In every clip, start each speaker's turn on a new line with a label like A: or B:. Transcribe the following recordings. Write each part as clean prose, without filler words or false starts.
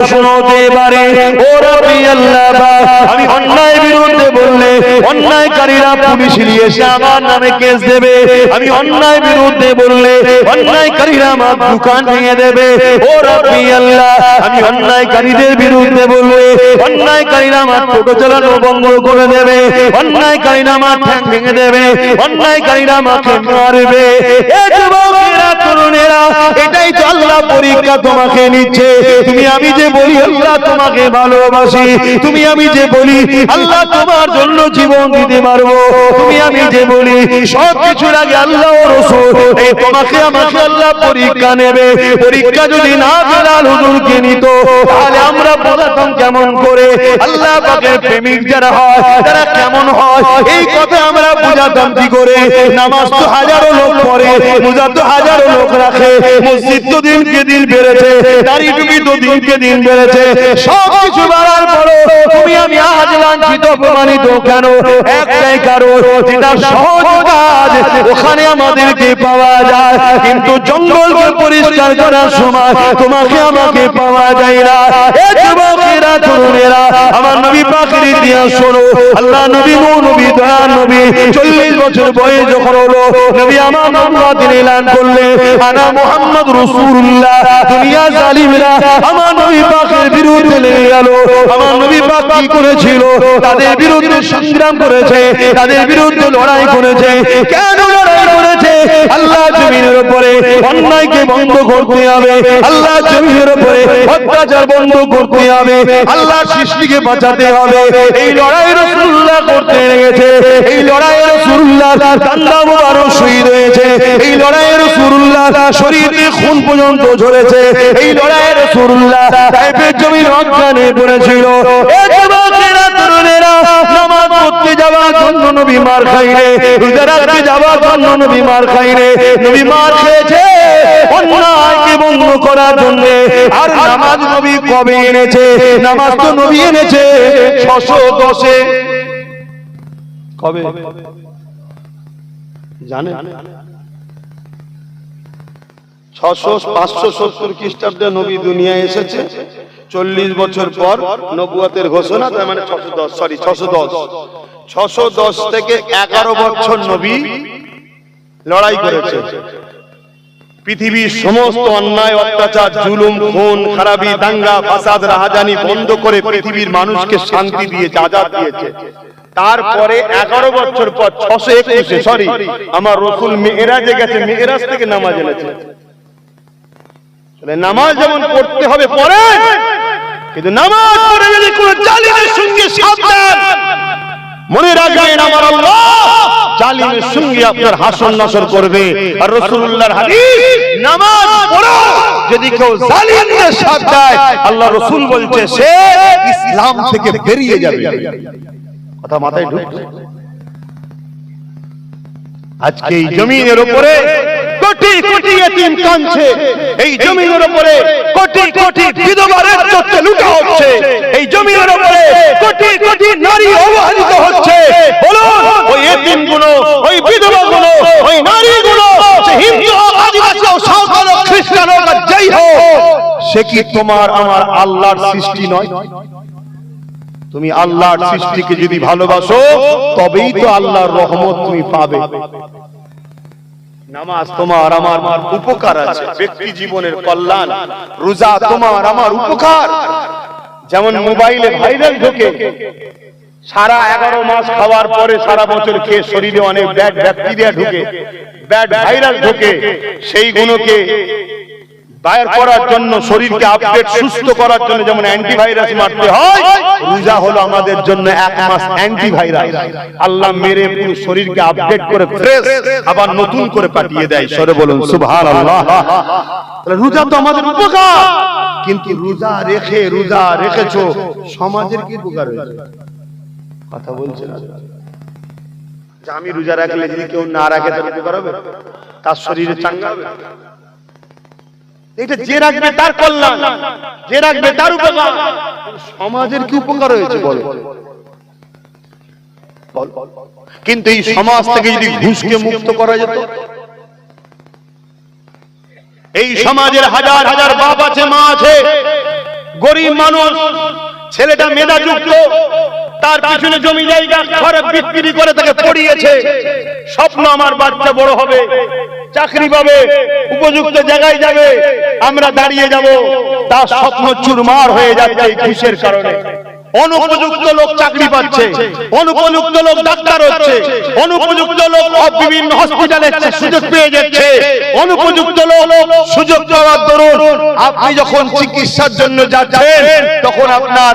A: শোনাতে পারে। ও রাব্বি আল্লাহ, আমি অন্যায় বিরুদ্ধে বললে অন্যায়কারীরা পুলিশ নিয়ে এসে আমার নামে কেস দেবে। আমি অন্যায় বিরুদ্ধে বললে অন্যায়কারীরা আমার দোকান ভেঙে দেবে। ও রাব্বি আল্লাহ, আমি অন্যায়কারীদের বিরুদ্ধে বললে অন্যায়কারীরা আমার টোটো চালানো বন্ধ করে দেবে। অন্যায়কারীরা আমার ঠ্যাং ভেঙে দেবে। অন্যায়কারীরা আমাকে মারবে। এ যুবকেরা, তরুণেরা, এটাই তো আল্লাহ পরীক্ষা তোমাকে নিচ্ছে। তুমি আমি যে বলি আল্লাহ তোমাকে ভালোবাসি, তুমি আমি যে বলি আল্লাহ তোমার জন্য জীবন দিতে পারবো, তুমি আমি যে বলি সব কিছুর আগে আল্লাহ ও রাসূল, এই তোমাকে আমাকে আল্লাহ পরীক্ষা নেবে। পরীক্ষা যদি না বেলাল হুজুরকে নিত, তাহলে আমরা বোঝাতাম কেমন করে আল্লাহ পাকের প্রেমিক যারা হয় তারা কেমন হয়, এই কথা আমরা বুঝাতাম কি করে। নামাজ তো হাজারো লোক পড়ে, রোজা তো হাজারো লোক রাখে, মসজিদ তো দিনকে দিন বেড়েছে, দাড়ি টুপি তো দিনকে দিন বেড়েছে, সবকিছু বাড়ার পরও তুমি আমি আজ লাঞ্ছিত অপমানিত কেন? একটাই কারণ, যেটা সহজ কাজ ওখানে আমাদেরকে পাওয়া যায়, কিন্তু জঙ্গলকে পরিষ্কার করার সময় তোমাকে আমাকে পাওয়া যায় না। এ যুবকেরা, তরুণেরা, আমার নবী পাকের ইতিহাস শোনো। আল্লাহ নবী, নবী দয়ার নবী 40 বছর বয়স যখন হলো, নবী আমার নামটা তিনি এলান করলেন, আনা মুহাম্মদ রাসূলুল্লাহ। দুনিয়া জালিমরা আমার নবী পাকের বিরুদ্ধে লেগে গেল। আমার নবী পাক কি করেছিল? তাদের বিরুদ্ধে সংগ্রাম করেছে, তাদের বিরুদ্ধে লড়াই করেছে। কেন লড়াই করেছে? আল্লাহ জমিনের উপরে অন্যায়কে বন্ধ করতে হবে, আল্লাহ জমিনের উপরে অত্যাচার বন্ধ করতে হবে, আল্লাহ সৃষ্টিকে বাঁচাতে হবে। এই লড়াই রাসূলুল্লাহ করতে লেগেছে। এই লড়াই রাসূলুল্লাহ কান্দা মুবারক শহীদ হয়েছে। এই লড়াই রাসূলুল্লাহ শরীরে খুন পর্যন্ত ঝরেছে। এই লড়াই রাসূলুল্লাহ তায়েফের জমিন অজ্ঞানে পড়েছিল। এ যুবকেরা, তরুণেরা, নামাজ পড়তে যাওয়ার জন্য নবী মার খাইরে, রোজা রাখতে যাওয়ার জন্য নবী মার খাইরে। নবী মার খেয়েছে অন্যায়কে বন্ধ করার জন্য। আর নামাজ নবী কবে এনেছে? নামাজ তো নবী এনেছে 610-এ। কবে জানেন? 570 খ্রিস্টাব্দে নবী দুনিয়ায় এসেছে। 40 বছর পর নবুয়তের ঘোষণা, তার মানে 610 থেকে 11 বছর নবী লড়াই করেছে। পৃথিবীর সমস্ত অন্যায়, অত্যাচার, জুলুম, খুন, খারাপি, দাঙ্গা, ফাসাদ, রাহাজানি বন্ধ করে পৃথিবীর মানুষকে শান্তি দিয়েছে, আজাদ দিয়েছে। তারপরে 11 বছর পর 621-এ আমার রাসূল মিরাজে গেছে, মিরাজ থেকে নামাজ এনেছে। নামাজ যেমন পড়তে হবে পড়ে, কিন্তু নামাজ পড়ে যদি কোনো জালিমের সঙ্গে সাবধান, মনে রাখবেন আমার আল্লাহ জালিমের সঙ্গে আপনার হাসর নাসর করবে। আর রাসূলুল্লাহর হাদিস, নামাজ পড়ো, যদি কেউ জালিমের সাথ দেয় আল্লাহ রাসূল বলছে সে ইসলাম থেকে বেরিয়ে যাবে। কথা মাথায় ঢুকছে? আজকে এই জমিনের উপরে কোটি কোটি ইতিম কাঁদছে, এই জমিনের উপরে কোটি কোটি বিধবার ইজ্জত লুটা হচ্ছে, এই জমিনের উপরে কোটি কোটি নারী অবহেলিত হচ্ছে। বলুন, ওই ইতিমগুলো, ওই বিধবাগুলো, ওই নারীগুলো, সে হিন্দু হোক, আদিবাসী হোক, সাঁওতাল হোক, খ্রিস্টান হোক, আর যেই হোক, সে কি তোমার আমার আল্লাহর সৃষ্টি নয়? তুমি আল্লাহর সৃষ্টিকে যদি ভালোবাসো তবেই তো আল্লাহর রহমত তুমি পাবে। নামাজ তোমার আমার উপকার আছে, ব্যক্তি জীবনের কল্যাণ। রোজা তোমার আমার উপকার। যেমন মোবাইলে ভাইরাস ঢোকে, সারা 11 মাস খাওয়ার পরে সারা বছর খেয়ে শরীরে অনেক ব্যাড ব্যাকটেরিয়া ঢোকে, ব্যাড ভাইরাস ঢোকে। সেই গুণকে বাইর করার জন্য, শরীরকে আপডেট সুস্থ করার জন্য যেমন অ্যান্টিভাইরাস মারতে হয়, রোজা হলো আমাদের জন্য 1 মাস অ্যান্টিভাইরাস। আল্লাহ মেরে পুরো শরীরকে আপডেট করে ফ্রেশ আবার নতুন করে পাঠিয়ে দেয়। সরে বলুন সুবহানাল্লাহ। তাহলে রোজা তো আমাদের উপকার, কিন্তু রোজা রেখেছো সমাজের কি উপকার হয়েছে? কথা বলছেন যে আমি রোজা রাখলে যদি কেউ না রাখে তার উপকার হবে, তার শরীরে চাঙ্গা হবে। এটা যে রাখবে তার কল্যাণ, যে রাখবে তার উপকার। সমাজের কি উপকার হয়েছে বলো? কিন্তু এই সমাজ থেকে যদি ঘুষকে মুক্ত করা যেত, এই সমাজের হাজার হাজার বাপ আছে, মা আছে,
B: গরিব মানুষ, ছেলেটা মেধাযুক্ত, তার পিছনে জমি জায়গা ঘরে বিক্রি করে তাকে পড়িয়েছে, স্বপ্ন আমার বাচ্চা বড় হবে, চাকরি পাবে, উপযুক্ত জায়গায় যাবে, আমরা দাঁড়িয়ে যাব, তার স্বপ্ন চুরমার হয়ে যাচ্ছে এই ঘুষের কারণে। অনুপযুক্ত লোক চাকরি পাচ্ছে, অনুপযুক্ত লোক ডাক্তার হচ্ছে, অনুপযুক্ত লোক বিভিন্ন হসপিটালে সুযোগ পেয়ে যাচ্ছে, অনুপযুক্ত লোক সুযোগ পাওয়ার দরুন আপনি যখন চিকিৎসার জন্য যাচ্ছেন তখন আপনার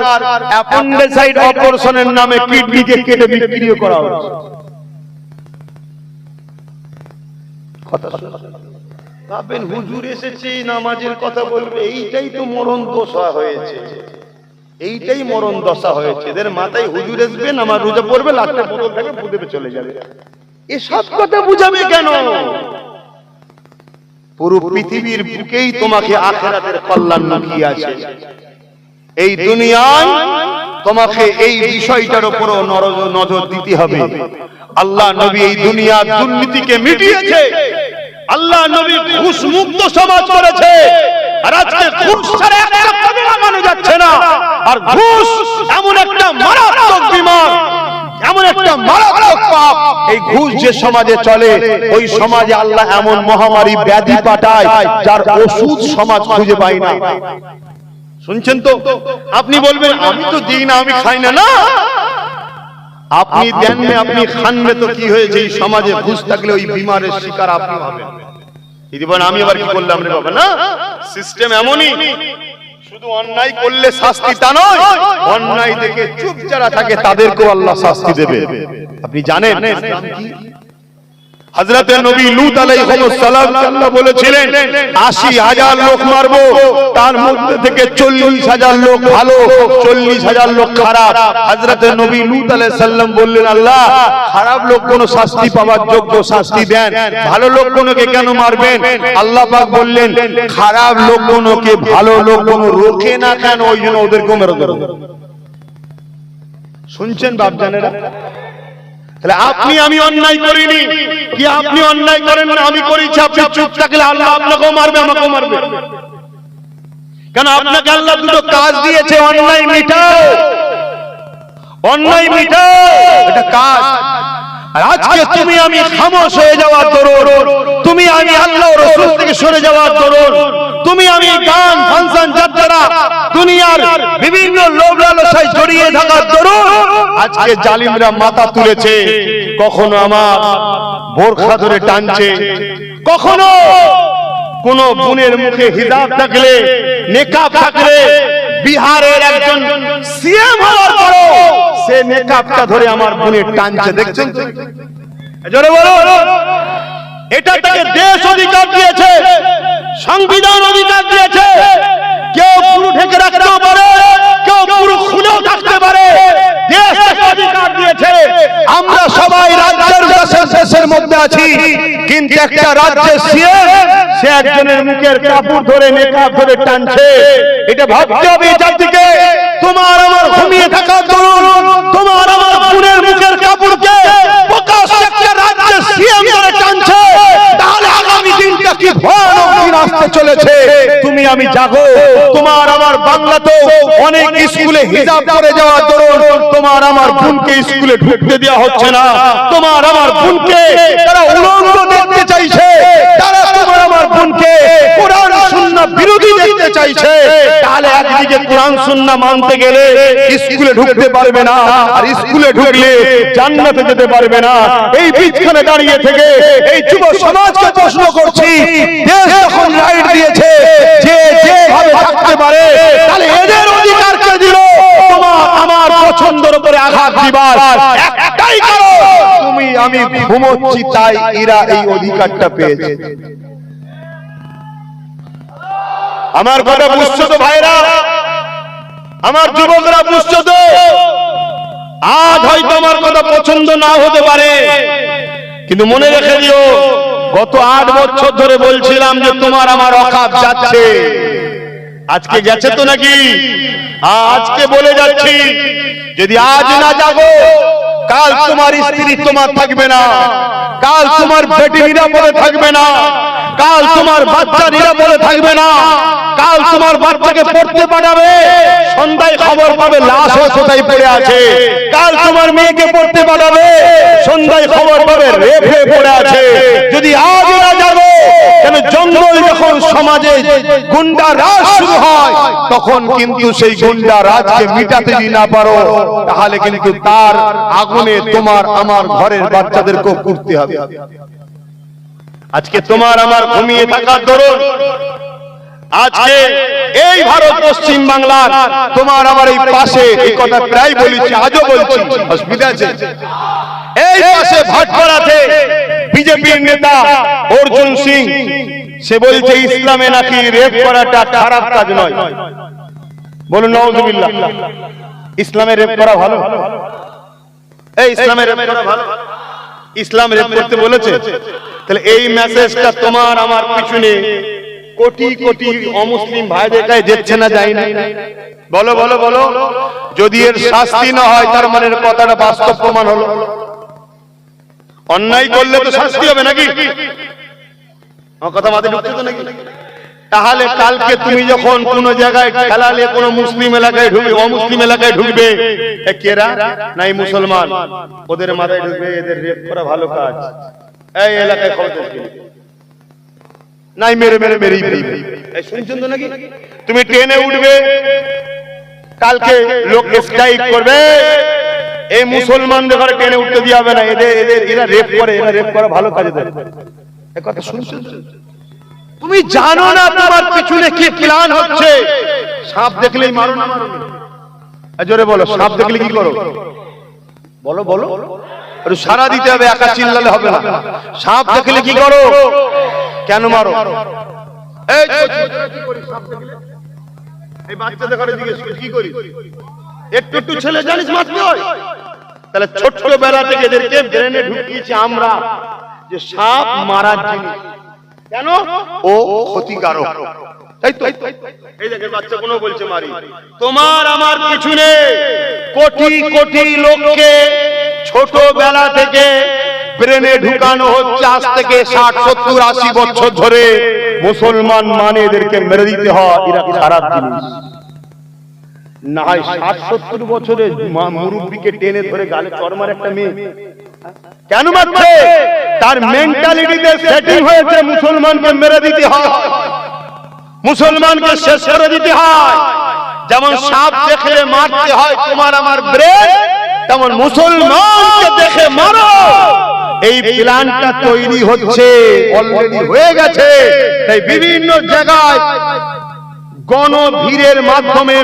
B: অ্যাপেন্ডিসাইড অপারেশনের নামে কিডনিকে কেটে বিক্রি করা হচ্ছে। ভাবেন হুজুর এসেছে নামাজের কথা বলবে, এইটাই তো মরণ দশা হয়েছে, এইটাই মরণ দশা হয়েছে। এদের মাথায় হুজুর আসবে, নামাজ রোজা পড়বে, লাখটা বোতল থাকে ফুদেবে চলে যাবে। এসব কথা বুঝাবে কেন? পুরো পৃথিবীর বুকেই তোমাকে আখিরাতের কল্যাণ লুকিয়ে আছে। এই দুনিয়ায় তোমাকে এই বিষয়টার উপর নজর দিতে হবে। আল্লাহ নবী এই দুনিয়ার দুর্নীতিকে মিটিয়েছে, আল্লাহ নবী ঘুষ মুক্ত সমাজ করেছে। আর আজকে ঘুষ ছাড়া একটা কদম মানা যাচ্ছে না। আর ঘুষ এমন একটা মারাত্মক বিমার, এমন একটা মারাত্মক পাপ, এই ঘুষ যে সমাজে চলে ওই সমাজে আল্লাহ এমন মহামারী ব্যাধি পাঠায় যার ওষুধ সমাজ খুঁজে পায় না। শুনছেন তো? আপনি বলবেন আমি তো দিই না, আমি খাই না। না, আপনি দেন না, আপনি খান না, তো কি হয়েছে? এই সমাজে ঘুষ থাকলে ওই বিমারের শিকার আপনি হবেন। আমি আবার কি করলাম রে বাবা? না, সিস্টেম এমনই। শুধু অন্যায় করলে শাস্তি তা নয়, অন্যায় দেখে চুপ যারা থাকে তাদেরকেও আল্লাহ শাস্তি দেবে। আপনি জানেন হযরত নবী লূত আলাইহিস সালাম আল্লাহ বলেছিলেন ৮০,০০০ লোক মারবো, তার মধ্যে থেকে ৪০,০০০ লোক ভালো, ৪০,০০০ লোক খারাপ। হযরত নবী লূত আলাইহিস সালাম বললেন আল্লাহ খারাপ লোক কোন শাস্তি পাওয়ার যোগ্য, শাস্তি দেন, ভালো লোক কোনকে কেন মারবেন? আল্লাহ পাক বললেন খারাপ লোক কোনকে ভালো লোক কোন রোকে না কেন, ওই জন্য ওদেরকে মেরে দেব। শুনছেন বাপজানেরা? তাহলে আপনি আমি অন্যায় করিনি কি? আপনি অন্যায় করেন না, আমি করেছি, আপনি চুপ থাকলে আল্লাহ আপনাকেও মারবে, আমাকেও মারবে। কেন? আপনাকে আল্লাহ দুটো কাজ দিয়েছে, অন্যায় মিটাও, অন্যায় মিটাও, এটা কাজ। আর আজকে তুমি আমি খামোশ হয়ে যাওয়ার দরুন, তুমি আমি আল্লাহ ও রাসূল থেকে সরে যাওয়ার দরুন, তুমি আমি গান ফাংশন যাত্রা দুনিয়ার বিভিন্ন লোভ লালসায় জড়িয়ে থাকার দরুন আজকে জালিমরা মাথা তুলেছে। কখনো আমার বোরখা ধরে টানছে, কখনো কোন বোনের মুখে হিজাব থাকলে, নেকাব থাকলে, বিহারের একজন সিএম হওয়ার পরও সে নেকাবটা ধরে আমার বোনের টানছে। দেখছেন? জোরে বলো। এটা তাকে দেশ অধিকার দিয়েছে, সংবিধান অধিকার দিয়েছে। কেউ পুরো ঢেকে রাখতেও পারে, কেউ পুরো খুলেও থাকতে পারে, দেশ তাকে অধিকার দিয়েছে। আমরা সবাই রাজ্যের দেশের মধ্যে আছি, কিন্তু একটা রাজ্যের সিএম সে একজনের মুখের কাপড় ধরে নেকাব ধরে টানছে। এটা ভাবতে হবে জাতিকে। তোমার আমার ঘুমিয়ে থাকার দরুন তোমার আমার বোনের মুখের কাপড়কে প্রকাশ্যে একটা রাজ্যের সিএম ধরে টানছে, তাহলে আগামী দিনটা কি ভয়ানক দিন আসতে চলেছে। তুমি আমি জাগো। তোমার আমার বাংলাতেও অনেক স্কুলে হিজাব পরে যাওয়ার দরুন তোমার আমার বোনকে স্কুলে ঢুকতে দেওয়া হচ্ছে না। তোমার আমার বোনকে তারা উলঙ্গ দেখতে চাইছে, তারা তোমার আমার বোনকে কোরআন সুন্নাহ বিরোধী দেখতে চাইছে। তাহলে একদিকে কোরআন সুন্নাহ মানতে গেলে স্কুলে ঢুকতে পারবে না, আর স্কুলে ঢুকলে জান্নাতে যেতে পারবে না। এই বিছখানে দাঁড়িয়ে থেকে এই যুব সমাজকে প্রশ্ন করছি, দেশ যখন রাইট দিয়েছে যে যেভাবে থাকতে পারে, তাহলে এদের অধিকার কে দিল? তোমার আমার পছন্দের উপরে আঘাত দিবার একটাই কারণ, তুমি আমি ঘুমোচ্ছি তাই এরা এই অধিকারটা পেয়েছে। আমার কথা বুঝছো তো ভাইরা? আমার যুবকরা বুঝছো তো? আজ হয়তো আমার কথা পছন্দ না হতে পারে, কিন্তু মনে রেখে দিও গত ৮ বছর ধরে বলছিলাম যে তোমার আমার অকাপ যাচ্ছে। আজকে গেছে তো নাকি? আজকে বলে যাচ্ছি, যদি আজ না জাগো কাল তোমার স্ত্রী তোমার থাকবে না, কাল তোমার বেটি নিরাপদে থাকবে না, কাল তোমার বাচ্চা নিরাপদে থাকবে না, কাল তোমার বাচ্চাকে পড়তে পাঠাবে, সন্ধ্যায় খবর পাবে লাশ কোথায় পড়ে আছে, কাল তোমার মেয়েকে পড়তে পাঠাবে, সন্ধ্যায় খবর পাবে রেপ হয়ে পড়ে আছে। যদি আজ না যাবো, কেন জঙ্গল যখন সমাজে গুন্ডা রাজ শুরু হয়, তখন কিন্তু সেই গুন্ডা রাজকে মিটাতে যদি না পারো, তাহলে কিন্তু তার আগুনে তোমার আমার ঘরের বাচ্চাদেরকেও পুড়তে হবে। আজকে তোমার আমার ঘুমিয়ে থাকার দরুন আজকে এই ভারত পশ্চিম বাংলার তোমার আমার এই পাশে, এই কথা প্রায় বলেছি, আজও বলছি, অসুবিধা আছে? এই পাশে ভাটপাড়াতে বিজেপির নেতা অর্জুন সিং, সে বলছে ইসলামে নাকি রেপ করাটা খারাপ কাজ নয়। বলুন নাউজুবিল্লাহ। ইসলামে রেপ করা ভালো? এই ইসলামে রেপ করা ভালো? ইসলাম রেপ করতে বলেছে? তাহলে এই মেসেজটা তোমার আমার পিছনে কোটি কোটি অমুসলিম ভাইদের কাছে যাচ্ছে না, যায় না? বলো বলো বলো। যদি এর শাস্তি না হয়, তার মানে কথাটা বাস্তব প্রমাণ হলো। অন্যায় করলে তো শাস্তি হবে নাকি? আমার কথা মাথায় ঢুকছে তো নাকি? তাহলে কালকে তুমি যখন কোন জায়গায় খেলালে, কোন মুসলিম এলাকায় ঢুকবে, অমুসলিম এলাকায় ঢুকবে, কেরা নাই মুসলমান, ওদের মাথায় ঢুকবে এদের রেপ করা ভালো কাজ, এই এলাকায় খবর নাই মেরে মেরে মেরেই ফেলবে। শুনছেন তো নাকি? তুমি ট্রেনে উঠবে, কালকে লোক স্ট্রাইক করবে, এই মুসলমানদের ঘরে ট্রেনে উঠতে দেওয়া হবে না, এরা রেপ করে, এরা রেপ করা ভালো কাজে দেয়। এই কথা শুনছেন? তুমি জানো না তোমার পিছনে কি প্ল্যান হচ্ছে? সাপ দেখলেই মারো না মারো? জোরে বলো, সাপ দেখলে কি করো? বলো বলো। একটু সারা দিতে হবে, একা চিল্লালে হবে না। সাপ দেখলে কি করো? কেন মারো? এই বাচ্চাদের ঘরে জিজ্ঞেস করি কি করি? একটু একটু ছেলে জানিস মারতে হয়? তাহলে ছোট্টবেলা থেকে এদেরকে ব্রেনে ঢুকিয়েছি আমরা যে সাপ মারার জিনিস। কেন? ও ক্ষতিকারক। তাই তো এই দেখেন বাচ্চা কোনো বলছে মারি। তোমার আমার পিছনে কোটি কোটি লোককে ছোটবেলা থেকে ব্রেনে ঢুকানো হচ্ছে, আজ থেকে 60 70 80 বছর ধরে মুসলমান মানে এদেরকে মেরে দিতে হয়, এরা খারাপ জিনিস। না হয় 60 70 বছরে মুরব্বিকে টেনে ধরে গালে চড় মারে একটা মেয়ে, কেন মারছে? তার মেন্টালিটিতে সেটিং হয়েছে মুসলমানকে মেরে দিতে হয়, মুসলমানকে শেষ করে দিতে হয়। যেমন সাপ দেখলে মারতে হয় তোমার আমার ব্রেন, তেমন মুসলমানকে দেখে মারো। এই প্ল্যানটা তৈরি হচ্ছে, অলরেডি হয়ে গেছে। তাই বিভিন্ন জায়গায় গণভিড়ের মাধ্যমে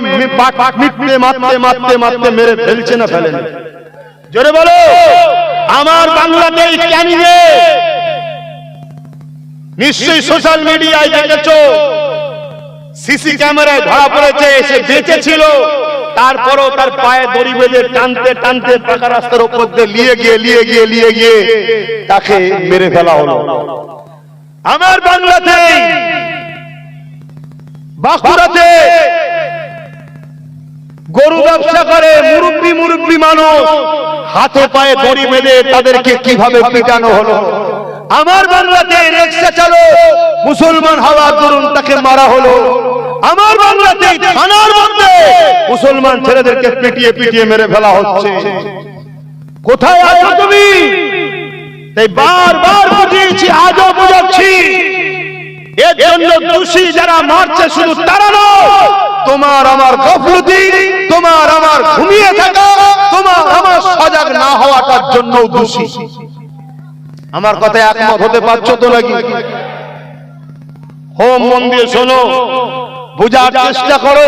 B: মারতে মারতে মারতে মেরে ফেলছে না ফেলেন? জোরে বলো। আমার বাংলাতে ক্যানিংয়ে নিশ্চয়ই সোশ্যাল মিডিয়ায় দেখেছো, সিসি ক্যামেরায় ধরা পড়েছে, সে বেঁচে ছিল, তারপরও তার পায়ে দড়ি বেঁধে টানতে টানতে পাকা রাস্তার উপর দিয়ে লিয়ে গিয়ে তাকে মেরে ফেলা হলো। আমার বাংলাতে বাঁকুড়াতে গরু ব্যবসা করে মুরব্বি মানুষ, হাতে পায়ে দড়ি বেঁধে তাদেরকে কিভাবে পিটানো হলো। আমার বাংলাতে রিকশা চালক মুসলমান হওয়ার দরুন তাকে মারা হলো। আমার বাংলাতে থানার মধ্যে মুসলমান ছেলেদেরকে পিটিয়ে পিটিয়ে মেরে ফেলা হচ্ছে। কোথায় আছো তুমি? তাই বারবার বুঝিয়েছি, আজও বুঝাচ্ছি, এর জন্য দোষী যারা মারছে শুধু তারা নয়, তোমার আমার গাফলতি, তোমার আমার ঘুমিয়ে থাকা, তোমার আমার সজাগ না হওয়াটার জন্য দোষী। আমার কথায় একমত হতে পারছো তো নাকি? হোম মন দিয়ে শোনো, বোঝার চেষ্টা করো।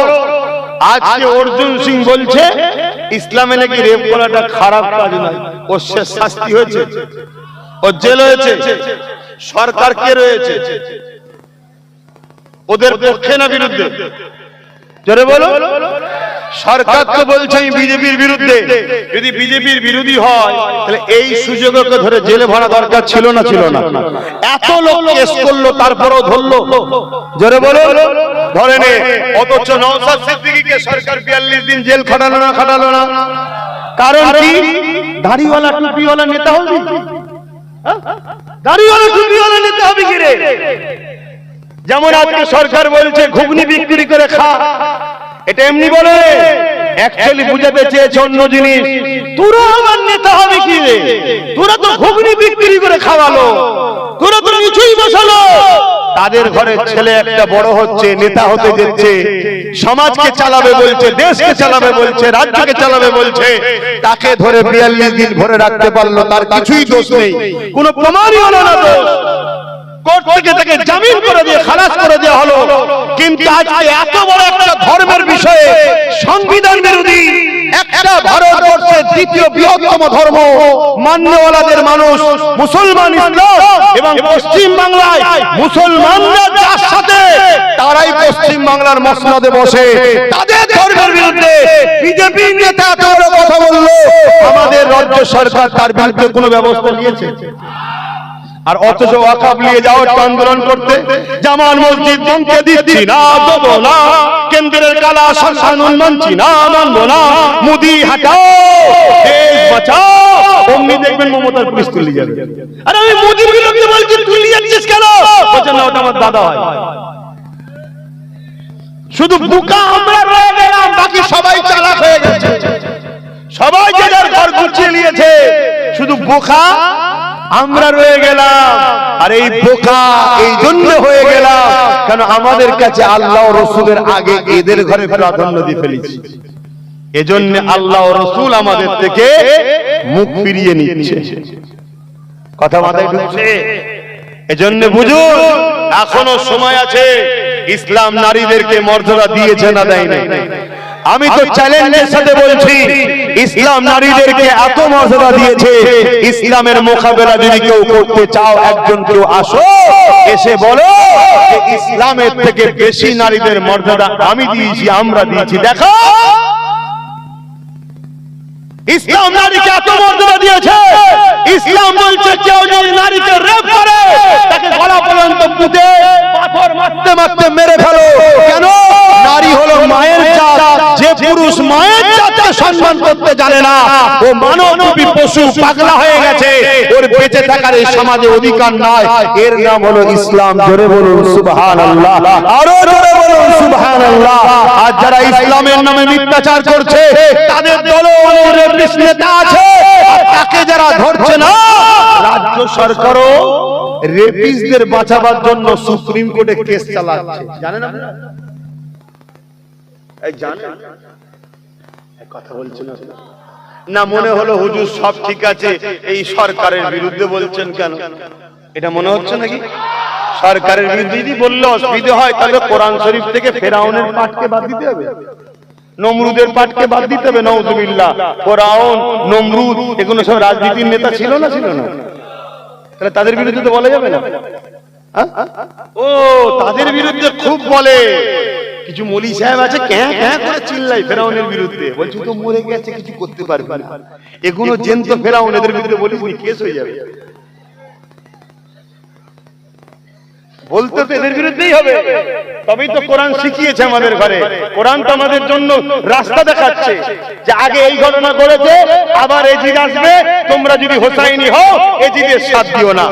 B: আজকে অর্জুন সিং বলছে ইসলামে নাকি রেপ করাটা খারাপ কাজ নয়। ওর শেষ শাস্তি হয়েছে, ওর জেল হয়েছে। সরকার কে রয়েছে? ওদের পক্ষে না বিরুদ্ধে? জোরে বলো। সরকার তো বলছে বিজেপির বিরুদ্ধে। যদি বিজেপির বিরোধী হয়, তাহলে এই সুযোগকে ধরে জেলে ভরা দরকার ছিল না? ছিল না? এত লোক কেস করলো, তারপরও ধরলো? জোরে বলো। ধরে নে। অথচ নওশাদ সিদ্দিকীকে সরকার 42 দিন জেল খাটালো না? কারণ কি? দাড়িওয়ালা টুপিওয়ালা নেতা হবি? দাড়িওয়ালা টুপিওয়ালা নেতা হবি কি রে? যেমন আজকে সরকার বলছে ঘুগনি বিক্রি করে খা, এটা এমনি বলে, অ্যাকচুয়ালি বুঝাতে চেয়েছে অন্য জিনিস। তোরা আমার নেতা হবে কি রে? তোরা তো ঘুগনি বিক্রি করে খাওয়ালো, তোরা তো নিচুই বসালো। তাদের ঘরের ছেলে একটা বড় হচ্ছে, নেতা হতে যাচ্ছে, সমাজকে চালাবে বলছে, দেশকে চালাবে বলছে, রাজ্যকে চালাবে বলছে, তাকে ধরে 42 দিন ভরে রাখতে পারলো, তার কিছুই দোষ নেই, কোনো প্রমাণই হলো না দোষ। কোর্ট থেকে তাকে জামিন করে দিয়ে খালাস করে দেওয়া হলো। কিন্তু আজকে এত বড় একটা ধর্মের বিষয়ে সংবিধান বিরোধী একটা ভারতবর্ষের দ্বিতীয় বৃহত্তম ধর্ম মান্যওয়ালাদের মানুষ মুসলমান, ইসলাম এবং পশ্চিম বাংলায় মুসলমানরা যার সাথে, তারাই পশ্চিম বাংলার মসনদে বসে তাদের ধর্মের বিরুদ্ধে বিজেপি নেতা এত বড় কথা বললো, আমাদের রাজ্য সরকার তার বিরুদ্ধে কোনো ব্যবস্থা নিয়েছে? আর অথচ ওয়াকফ নিয়ে যাওয়ার আন্দোলন করতে, জামান মসজিদ ভাঙতে দিচ্ছি না, দেবো না, কেন্দ্রের কালা শাসন মানছি না, মানবো না, মুদি হাটাও, দেশ বাঁচাও, অমনি দেখবেন মমতার পুলিশ তুলে যাবে। আরে আমি মোদির বিরুদ্ধে বলছি, তুলে যাচ্ছিস কেন? বলছেন না, ওটা আমার দাদা হয়। শুধু বোকা আমরা রয়ে গেলাম, বাকি সবাই চালাক হয়ে গেছে, সবাই যে যার ঘর গুছিয়ে নিয়েছে, শুধু বোকা আমরা রয়ে গেলাম। আর এই বোকা এই জন্য হয়ে গেলাম কেন আমাদের কাছে আল্লাহ ও রাসূলের আগে এদের ঘরে প্রাধান্য দিয়ে ফেলেছি। এজন্য আল্লাহ ও রাসূল আমাদের থেকে মুখ ফিরিয়ে নিচ্ছে। কথা মাথায় ঢুকছে? এজন্য বুঝুন, এখনো সময় আছে। ইসলাম নারীদেরকে মর্যাদা দিয়েছে না দেয়নি? আমি তো চ্যালেঞ্জের সাথে বলছি, ইসলাম নারীদেরকে এত মর্যাদা দিয়েছে, ইসলামের মোকাবেলা যদি কেউ করতে চাও, একজন কেউ আসো, এসে বলো যে ইসলামের থেকে বেশি নারীদের মর্যাদা আমি দিয়েছি, আমরা দিয়েছি, দেখো। ইসলাম নারীকে এত মর্যাদা দিয়েছে, ইসলাম বলছে কেউ যদি নারীকে রেপ করে, তাকে গলা পর্যন্ত পুঁতে পাথর মারতে মারতে মেরে ফেলো। কেন? নারী হলো মায়ের জাত, যে পুরুষ মায়ের জাতকে সম্মান করতে জানে না, ও মানবরূপী পশু, পাগলা হয়ে গেছে, ওর বেঁচে থাকার এই সমাজে অধিকার নাই। এর নাম হলো ইসলাম। জোরে বলুন সুবহানাল্লাহ, আরো জোরে বলুন সুবহানাল্লাহ। আর যারা ইসলামের নামে মিথ্যাচার করছে, তাদের দলও অনেক নেতা আছে, তাকে যারা ধরছে না, রাজ্য সরকারও রেপিস্টদের বাঁচাবার জন্য সুপ্রিম কোর্টে কেস চালাচ্ছে। জানেন আপনারা? এই জানেন? কথা বলছেন না? মনে হলো হুজুর সব ঠিক আছে, এই সরকারের বিরুদ্ধে বলছেন কেন? এটা মনে হচ্ছে নাকি? সরকারের বিরুদ্ধে যদি বললে অসুবিধা হয়, তাহলে কোরআন শরীফ থেকে ফেরাউনের পাঠকে বাদ দিতে হবে, নমরুদের পাঠকে বাদ দিতে হবে। নাউযুবিল্লাহ, ফেরাউন, নমরুদ এগুলো সব রাজনীতির নেতা ছিল না? ছিল না? তাহলে তাদের বিরুদ্ধে তো বলা যাবে না? ও, তাদের বিরুদ্ধে খুব বলে। কিছু মৌলী সাহেব আছে, ক্যাঁ ক্যাঁ করে চিল্লাই ফেরাউনের বিরুদ্ধে, বলছি তো মরে গেছে, কিছু করতে পারবে না। এগুলো জেন্ত ফেরাউন, এদের বিরুদ্ধে বলিস নি, কেস হয়ে যাবে। বলতে তো এদের বিরুদ্ধেই হবে, তবেই তো কোরআন শিখিয়েছে আমাদের ঘরে। কোরআন তো আমাদের জন্য রাস্তা দেখাচ্ছে যে আগে এই ঘটনা ঘটেছে, আবার এজিদ আসবে, তোমরা যদি হোসাইনি হও এজিদের সাথ দিও না।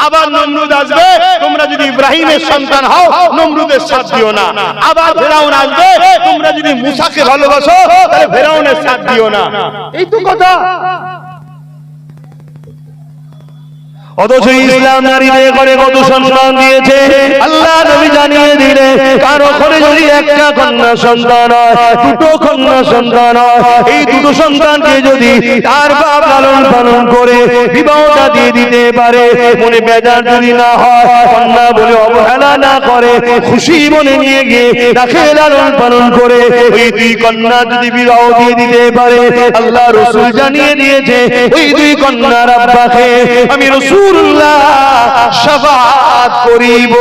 B: আবার নমরুদ আসবে, তোমরা যদি ইব্রাহিমের সন্তান হও নমরুদের সাথ দিও না। আবার ফেরাউন আসবে, তোমরা যদি মুসাকে ভালোবাসো তাহলে ফেরাউনের সাথ দিও না। এই তো কথা।
A: অথচ ইসলাম নারীদের ঘরে কত সম্মান দিয়েছে আল্লাহ নবী জানিয়ে দিলে, কারো ঘরে যদি একটা কন্যা সন্তান হয়, দুটো কন্যা সন্তান হয়, এই দুটো সন্তানকে যদি তার বাপ লালন পালন করে বিবাহটা দিয়ে দিতে পারে, মনে বেজার যদি না হয়, কন্যা বলে অবহেলা না করে, খুশি মনে নিয়ে গিয়ে রাখে লালন পালন করে, ওই দুই কন্যা যদি বিবাহ দিয়ে দিতে পারে, আল্লাহ রাসূল জানিয়ে দিয়েছে ওই দুই কন্যার আব্বাকে আমি রাসূল রাসূলুল্লাহ শাফাআত করিব।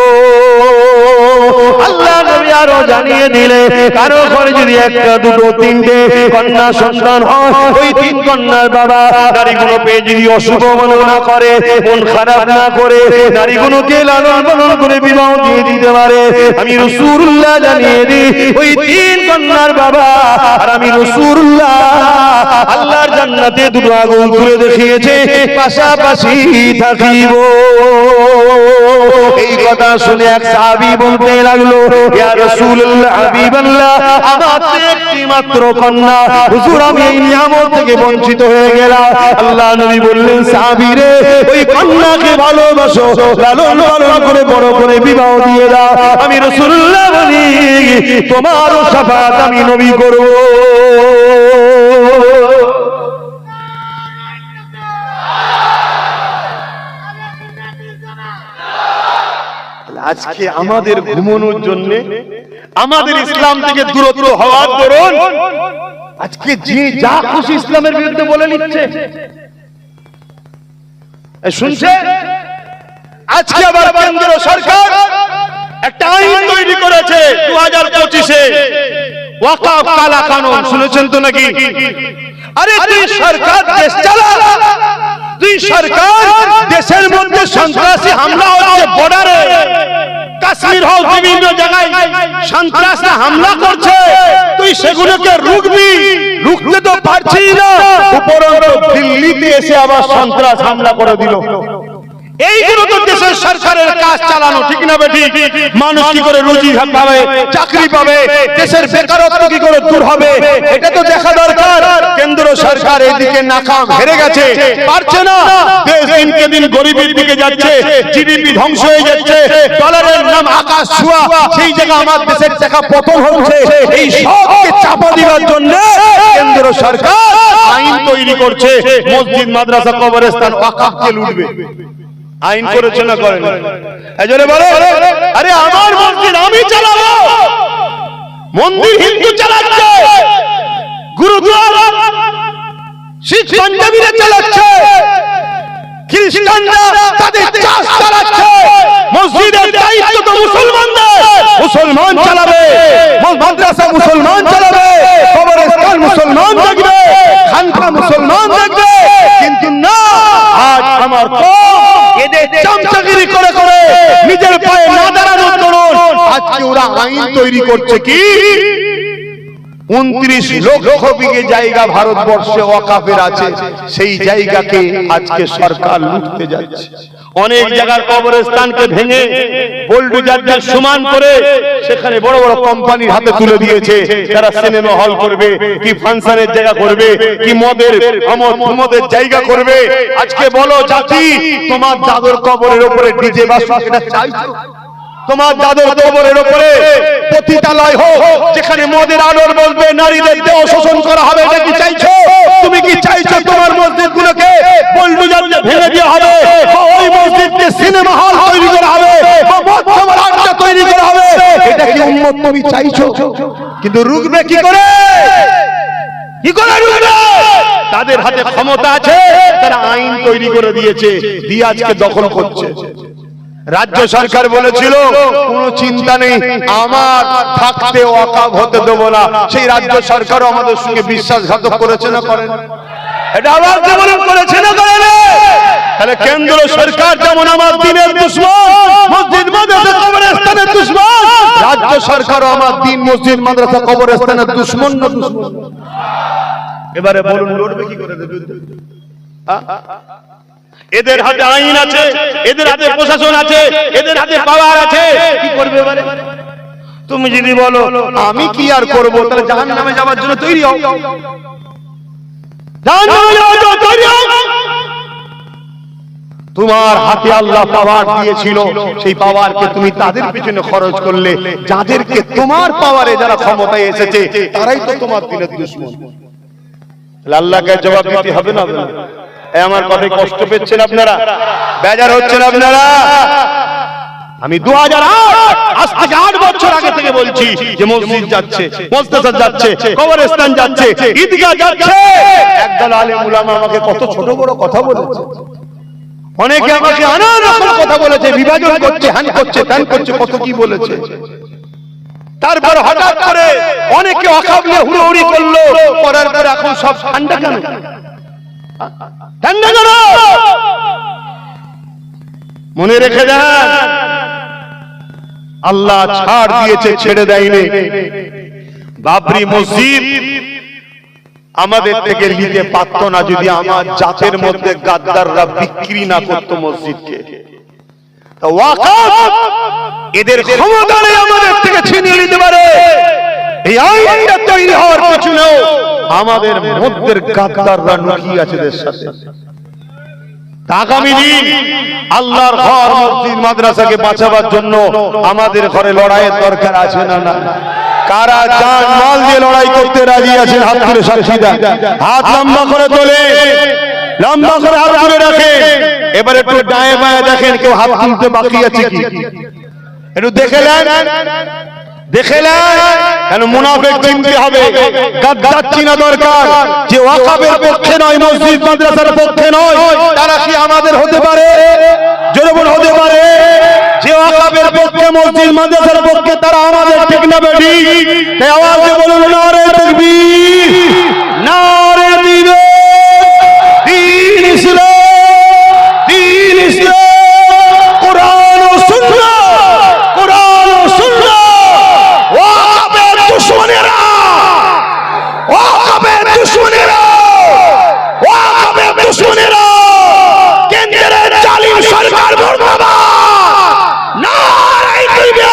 A: আল্লাহ নবী আরো জানিয়ে দিলে কারো ঘরে যদি একটা দুটো তিনটে কন্যা সন্তান হয়, ওই তিন কন্যার বাবা নারীগুলো পেয়ে যদি অশুভ মনে না করে, মন খারাপ না করে, নারীগুলোকে লালন পালন করে বিবাহ দিয়ে দিতে পারে। আমি রাসূলুল্লাহ জানিয়ে দিই ওই তিন কন্যার বাবা আর আমি রাসূলুল্লাহ আল্লাহর জান্নাতে দুটো আগুন তুলে দেখিয়েছে, পাশাপাশি থাকিব। এই কথা শুনে এক সাহাবী বলতে লাগলো, ইয়া রাসূলুল্লাহ হাবিবাল্লাহ, আমার তো একটি মাত্র কন্যা, হুজুর আমি এই নিয়ামত থেকে বঞ্চিত হয়ে গেলাম। আল্লাহ নবী বললেন, সাহাবী রে, ওই কন্যাকে ভালোবাসো, লালন পালন করে বড় করে বিবাহ দিয়ে দাও। আমি রাসূলুল্লাহ বলি, তোমারও শাফাআত আমি নবী করব। আজকে আমাদের ঘুমানোর জন্য, আমাদের ইসলাম থেকে দূরত্ব হওয়ার দরুন আজকে যে যা খুশি ইসলামের বিরুদ্ধে বলে নিচ্ছে। শুনছে, আজকে আবার কেন্দ্র সরকার একটা আইন তৈরি করেছে 2025-এ, ওয়াকফ কালা কানুন। শুনেছেন তো নাকি? আরে তুই সরকার দেশ চালা, তুই সরকার দেশের মধ্যে সন্ত্রাসী হামলা হচ্ছে, বর্ডারে কাশ্মীর হোক বিভিন্ন জায়গায় সন্ত্রাসরা হামলা করছে, তুই সেগুলোকে রুখবি, রুখতে তো পারছিস না, উপরন্তু দিল্লিতে এসে আবার সন্ত্রাস হামলা করে দিল। এইগুলো তো দেশের সরকারের কাজ চালানো, ঠিক না বেঠিক? মানুষ কি করে রুজি পাবে, চাকরি পাবে, দেশের বেকারত্ব কি করে দূর হবে, এটা তো দেখা দরকার। কেন্দ্র সরকার এইদিকে নাকাম, হেরে গেছে, পারছে না। দেশ দিনকে দিন গরিবের দিকে যাচ্ছে, জিডিপি ধ্বংস হয়ে যাচ্ছে, ডলারের নাম আকাশ ছোঁয়া, সেই জায়গা আমার দেশের টাকা পতন হচ্ছে। এই সবকে চাপা দেওয়ার জন্য কেন্দ্র সরকার আইন তৈরি করছে, মসজিদ মাদ্রাসা কবরস্থান ওয়াকফকে লুটবে। আইন করেছে না করেন? এজন্য বলে, আরে আমার মসজিদ আমি চালাবো, মন্দির হিন্দু চালাচ্ছে, গুরুদ্বারা শিখ পাঞ্জাবিরা চালাচ্ছে, খ্রিস্টানরা তাদের চাষ চালাচ্ছে, মসজিদের দায়িত্ব তো মুসলমানদের, মুসলমান চালাবে, মাদ্রাসা মুসলমান চালাবে, কবরস্থান মুসলমান দেখবে, খানকা মুসলমান দেখবে। কিন্তু না, আজ আমার এদের চামচাগিরি করে করে নিজের পায়ে না দাঁড়ানোর দরুন আজকে ওরা আইন তৈরি করছে কি 29 লক্ষ বিঘে জায়গা ভারতবর্ষে ওয়াকফের আছে, সেই জায়গাকে আজকে সরকার লুটতে যাচ্ছে। অনেক জায়গার কবরস্থানকে ভেঙে বোল্ডোজার দিয়ে সমান করে সেখানে বড় বড় কোম্পানির হাতে তুলে দিয়েছে। তারা সিনেমা হল করবে, কি ফাংশনের জায়গা করবে, কি মদের জায়গা করবে। আজকে বলো জাতি, তোমার দাদুর কবরের উপরে ডিজে বাজছে, এটা চাইছো? তোমার দাদুর কবরের উপরে পতিতালয় হোক, যেখানে মদের আলোর বলবে, নারীদের দেহ শোষণ করা হবে, এটা কি চাইছো? তুমি কি চাইছো তোমার মসজিদগুলোকে বুলডোজার দিয়ে ভেঙে দেওয়া হবে, ওই মসজিদকে সিনেমা হল তৈরি করা হবে, মধ্যম রাজ্য তৈরি করা হবে? এটা কি উম্মত তুমি চাইছো? কিন্তু রুখবে কি করে? কি করে রুখবে? তাদের হাতে ক্ষমতা আছে, তারা আইন তৈরি করে দিয়েছে, দিয়ে আজকে দখল করছে। রাজ্য সরকার বলেছিল কোনো চিন্তা নেই, আমার থাকতে ওয়াকফ হতে দেব না। সেই রাজ্য সরকারও আমাদের সঙ্গে বিশ্বাসঘাতক করেছে না করেন? এটা আবার যেমন করেছে না করেন? তাহলে কেন্দ্র সরকার যেমন আমার দিনের দুশমন, মসজিদ মাদ্রাসা কবরস্থানের দুশমন, রাজ্য সরকারও আমার দিন মসজিদ মাদ্রাসা কবরস্থানের দুশমন না দুশমন? এবারে বলুন, লড়বে কি করে? এদের হাতে আইন আছে, এদের হাতে প্রশাসন আছে, এদের হাতে পাওয়ার আছে, কি করবে এবারে? তুমি যদি বলো আমি কি আর করব, তাহলে জাহান্নামে যাওয়ার জন্য তৈরি হও, জাহান্নামে যাওয়ার জন্য তৈরি হও। তোমার হাতে আল্লাহ পাওয়ার দিয়েছিল, সেই পাওয়ারকে তুমি তাদের পিছনে খরচ করলে, যাদেরকে তোমার পাওয়ারে যারা ক্ষমতায় এসেছে তারাই তো তোমার দিনের দুশমন। আল্লাহকে জবাব দিতে হবে না? আমার কথায় কষ্ট পেয়েছেন আপনারা? বেজার হচ্ছেন আপনারা? আমি 2008 আজ থেকে 8 বছর আগে থেকে বলছি যে মসজিদ যাচ্ছে, মাদ্রাসা যাচ্ছে, কবরস্থান যাচ্ছে, ঈদগাহ যাচ্ছে। একদল আলেম উলামা আমাকে কত ছোট বড় কথা বলেছে।
B: অনেকে আমাকে নানা রকম কথা বলেছে, বিভাজন করছে, হ্যান করছে, ত্যান করছে, কত কি বলেছে। তারপর হঠাৎ করে অনেকে অকাবলে হুড়োহুড়ি করলো, করার পর এখন সব ঠান্ডা কেন? ঠান্ডা কেন? মনে রেখে দেন, আল্লাহ ছাড় দিয়েছে, ছেড়ে দেয়নি। বাবরি মসজিদ আমাদের থেকে নিতে পারতো না যদি আমার জাতের মধ্যে গাদ্দাররা বিক্রি না করতো মসজিদকে। ওয়াকফ এদের ক্ষমতা নেই আমাদের থেকে ছিনিয়ে নিতে পারে। এই আইনটা তৈরি হওয়ার পেছনেও আমাদের মধ্যে গাদ্দাররা লুকিয়ে আছে এদের সাথে। আগামী দিন আল্লাহর ঘর মসজিদ মাদ্রাসাকে বাঁচাবার জন্য আমাদের ঘরে লড়াইয়ের দরকার আছে না? না। কারা জান মাল দিয়ে লড়াই করতে রাজি আছেন? হাত তুলে সাক্ষী দেন। হাত লম্বা করে তোলে, লম্বা করে হাত তুলে রাখে। এবারে একটু ডায়ে বায়ে দেখেন কেউ হাত তুলতে বাকি আছে কি, একটু দেখে নেন, দেখে নেন। কেন মুনাফিক চিনতে হবে, গাদ্দার চিনা দরকার। যে ওয়াকফের পক্ষে নয়, মসজিদ মাদ্রাসার পক্ষে নয়, তারা কি আমাদের হতে পারে? জোরে বলুন হতে পারে? যে ওয়াকফের পক্ষে, মসজিদ মাদ্রাসার পক্ষে, তারা আমাদের, ঠিক না বেটি? এই আওয়াজে বলুন নারে তাকবীর, নারে দিবে দ্বীন ইসলাম, দ্বীন ইসলাম, কোরআন ও সুন্নাহ, কোরআন ও সুন্নাহ। ওয়াকফের দুশমনেরা, ওয়াকফের দুশমনেরা, ওয়াকফের দুশমনেরা, কেন্দ্রের জালিম সরকার মুর্দাবাদ, নারে তাকবীর।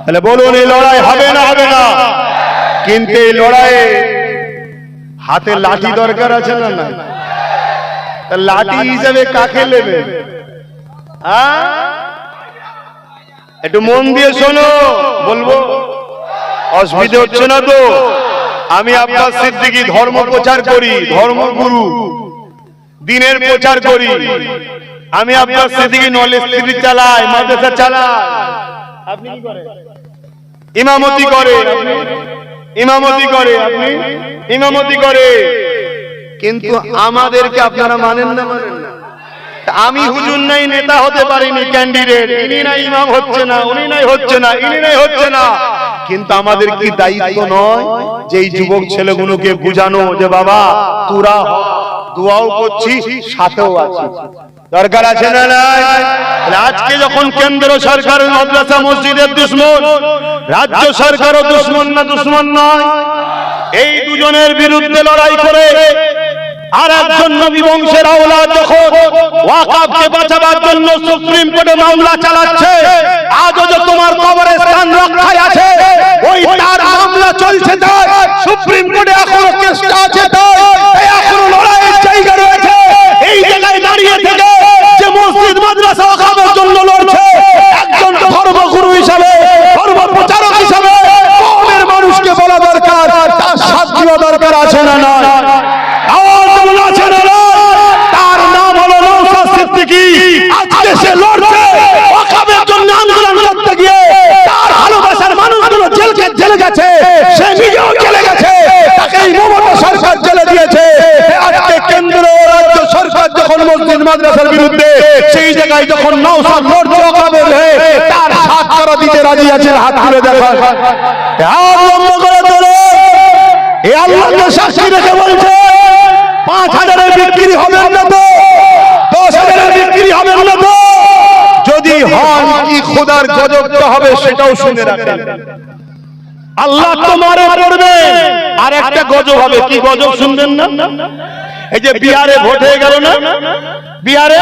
B: তাহলে বলুন এই লড়াই হবে না? হবে না। কিন্তু এই লড়াইয়ে হাতে লাঠি দরকার আছে না? না। লাঠি হিসাবে কাকে নেবে? একটু মন দিয়ে শোনো, বলবো, অসুবিধা হচ্ছে না তো? আমি আব্বাস সিদ্দিকী ধর্ম প্রচার করি, ধর্মগুরু, দিনের প্রচার করি। আমি আব্বাস সিদ্দিকী নলেজ টিভি চালাই, মাদ্রাসা চালাই। আপনি কি করেন? ইমামতি করে, ইমামতি করে, আপনি ইমামতি করে। কিন্তু আমাদেরকে আপনারা মানেন না? মানেন না? আমি হুজুর নাই নেতা হতে পারিনি, ক্যান্ডিডেট, ইনি নাই ইমাম হচ্ছে না, উনি নাই হচ্ছে না, ইনি নাই হচ্ছে না। কিন্তু আমাদের কি দায়িত্ব নয় যে এই যুবক ছেলেগুলোকে বুঝানো যে বাবা তোরা দোয়াও করছিস, সাথেও আছিস? দরকার আছে না? নাই। আজকে যখন কেন্দ্র সরকার মাদ্রাসা মসজিদের দুশমন, রাজ্য সরকারও দুশমন না? দুশমন নয়? এই দুজনের বিরুদ্ধে লড়াই করে আর একজন নবী বংশের আওলাদ যখন ওয়াকফকে বাঁচাবার জন্য সুপ্রিম কোর্টে মামলা চালাচ্ছে, আজও যে তোমার কবরের স্থান রক্ষায় আছে, ওই তার মামলা চলছে, তাই সুপ্রিম কোর্টে এখনো কেসটা আছে, তাই এখনো লড়াইয়ের জায়গা রয়েছে। এই জায়গায় দাঁড়িয়ে থেকে যে মসজিদ মাদ্রাসা ওয়াকফের জন্য লড়ছে, একজন ধর্মগুরু হিসাবে, ধর্ম প্রচারক হিসাবে কওমের মানুষকে বলা দরকার, তার সাথ দেওয়া দরকার আছে না? না। তার নাম হলো নওশাদ সিদ্দিকী। আজকে সে লড়ছে ওয়াকফের জন্য, আন্দোলন করতে গিয়ে তার ভালোবাসার মানুষগুলো জেলে গেছে, সে নিজেও জেলে গেছে, তাকে এই মমতা সরকার জেলে দিয়েছে। আজকে কেন্দ্র ও রাজ্য সরকার যখন মসজিদ মাদ্রাসার বিরুদ্ধে, সেই জায়গায় যখন নওশাদ লড়ছে ওয়াকফের হয়ে, তার সাথ করা দিতে রাজি আছেন? হাত তুলে দেখান, হাত লম্বা করে তোলে। এই আল্লাহকে সাক্ষী রেখে বলছে 5,000-এর বিক্রি হবেন না তো? 10,000-এর বিক্রি হবেন না তো? যদি হন কি খোদার গজবটা হবে সেটাও শুনে রাখেন। আল্লাহ তোমারে পড়বে, আর একটা গজব হবে। কি গজব শুনবেন না? এই যে বিহারে ভোট হয়ে গেল না, বিহারে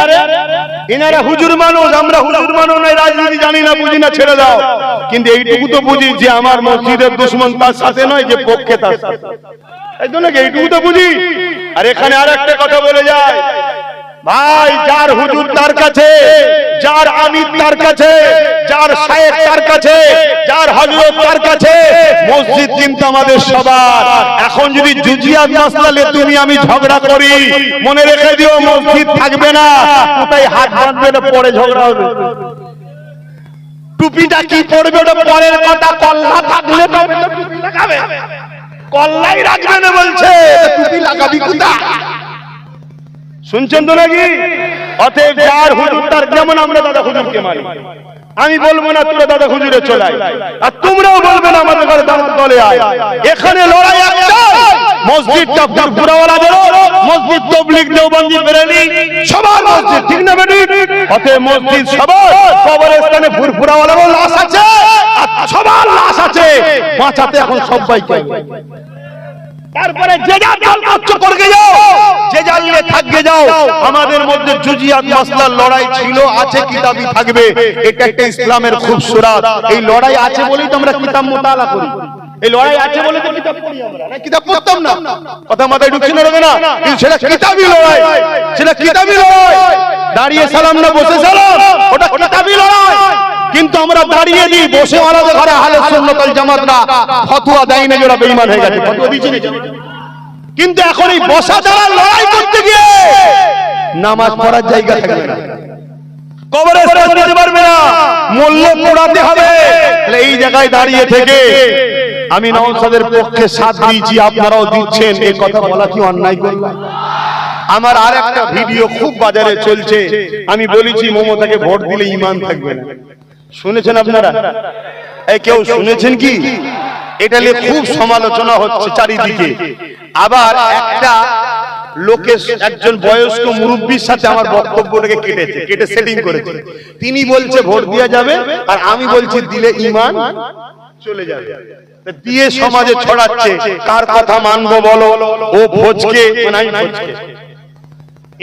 B: এনারা হুজুর মানুষ, আমরা হুজুর মানুষ নাই, রাজনীতি জানি না, বুঝি না, ছেড়ে দাও। কিন্তু এইটুকু তো বুঝি যে আমার মসজিদের দুশমন তার সাথে নয়, যে পক্ষে তার সাথে, এই তো নাকি? এইটুকু তো বুঝি। আর এখানে আর একটা কথা বলে যায়, ভাই যার হুজুর তার কাছে, যার আমির তার কাছে, যার শায়েখ তার কাছে, যার হযরত তার কাছে, মসজিদ কিন্তু আমাদের সবার। এখন যদি জুজিয়াত মাসলালে তুমি আমি ঝগড়া করি, মনে রেখে দিও মসজিদ থাকবে না, কোথায় হাত বাঁধবে না, পরে ঝগড়া হবে। টুপিটা কি পড়বে ওটা পরের কথা, কল্লা থাকলে তবে তো টুপি লাগাবে, কল্লাই রাখবে না বলছে, টুপি লাগাবি কোথা? শুনছেন তো নাকি? অতএব যার হুজুর তার, যেমন আমরা দাদা হুজুরকে মানি, আমি বলবো না তোরা দাদা হুজুরে চলাই, আর তোমরাও বলবে না আমাদের ঘরে দামাত দলে আয়। এখানে লড়াই একটাই, মসজিদটা ফুরফুরাওয়ালাদের, মসজিদ তবলিগ দেওবন্দি বেরেলি সবার মসজিদ, ঠিক না বেটি? অতএব মসজিদ সবার, কবরস্থানে ফুরফুরাওয়ালারও লাশ আছে, আর সবার লাশ আছে, বাঁচাতে এখন সবাইকে। তারপরে যে যা দল করছো করকে যাও, যে জানলে থাকবে যাও। আমাদের মধ্যে জুজিয়াত মাসলার লড়াই ছিল, আছে, কিতাবই থাকবে। এটা একটা ইসলামের খুবসুরত। এই লড়াই আছে বলেই তো আমরা কিতাব মুতালা করি, এই লড়াই আছে বলে তো কিতাব পড়ি আমরা, না কিতাব পড়তাম না। কথা মাথায় ঢুকছে না না? কিন্তু সেটা কিতাবই লড়াই, সেটা কিতাবই লড়াই। দাঁড়িয়ে সালাম না বসে সালাম, ওটা কিতাবই লড়াই। কিন্তু আমরা দাঁড়িয়ে দিই, বসে আলাদা ঘরে আহলে সুন্নাত ওয়াল জামাতরা ফতোয়া দেয় না, যারা বেঈমান হয়ে গেছে, ফতোয়া দিয়েছে না। কিন্তু এখন এই বসা দ্বারা লড়াই করতে গিয়ে নামাজ পড়ার জায়গা থাকবে না, কবরে স্থান দিতে পারবে না, মূল্য পোড়াতে হবে। এই জায়গায় দাঁড়িয়ে থেকে আমি নওশাদের পক্ষে সাথ দিয়েছি, আপনারাও দিচ্ছেন, এই কথা বলা কি অন্যায় করলাম? আমার আর একটা ভিডিও খুব বাজারে চলছে, আমি বলেছি মমতাকে ভোট দিলে ঈমান থাকবে না। শুনেছেন আপনারা? এই কেউ শুনেছেন কি? এটা নিয়ে খুব সমালোচনা হচ্ছে চারিদিকে। আবার একটা লোকে, একজন বয়স্ক মুরব্বীর সাথে আমার বক্তব্যটাকে কেটে সেটিং করেছে। তিনি বলছে ভোট দেওয়া যাবে, আর আমি বলছি দিলে ঈমান চলে যাবে। দিয়ে সমাজে ছড়াচ্ছে, কার কথা মানবো বলো? ও ভোজকে,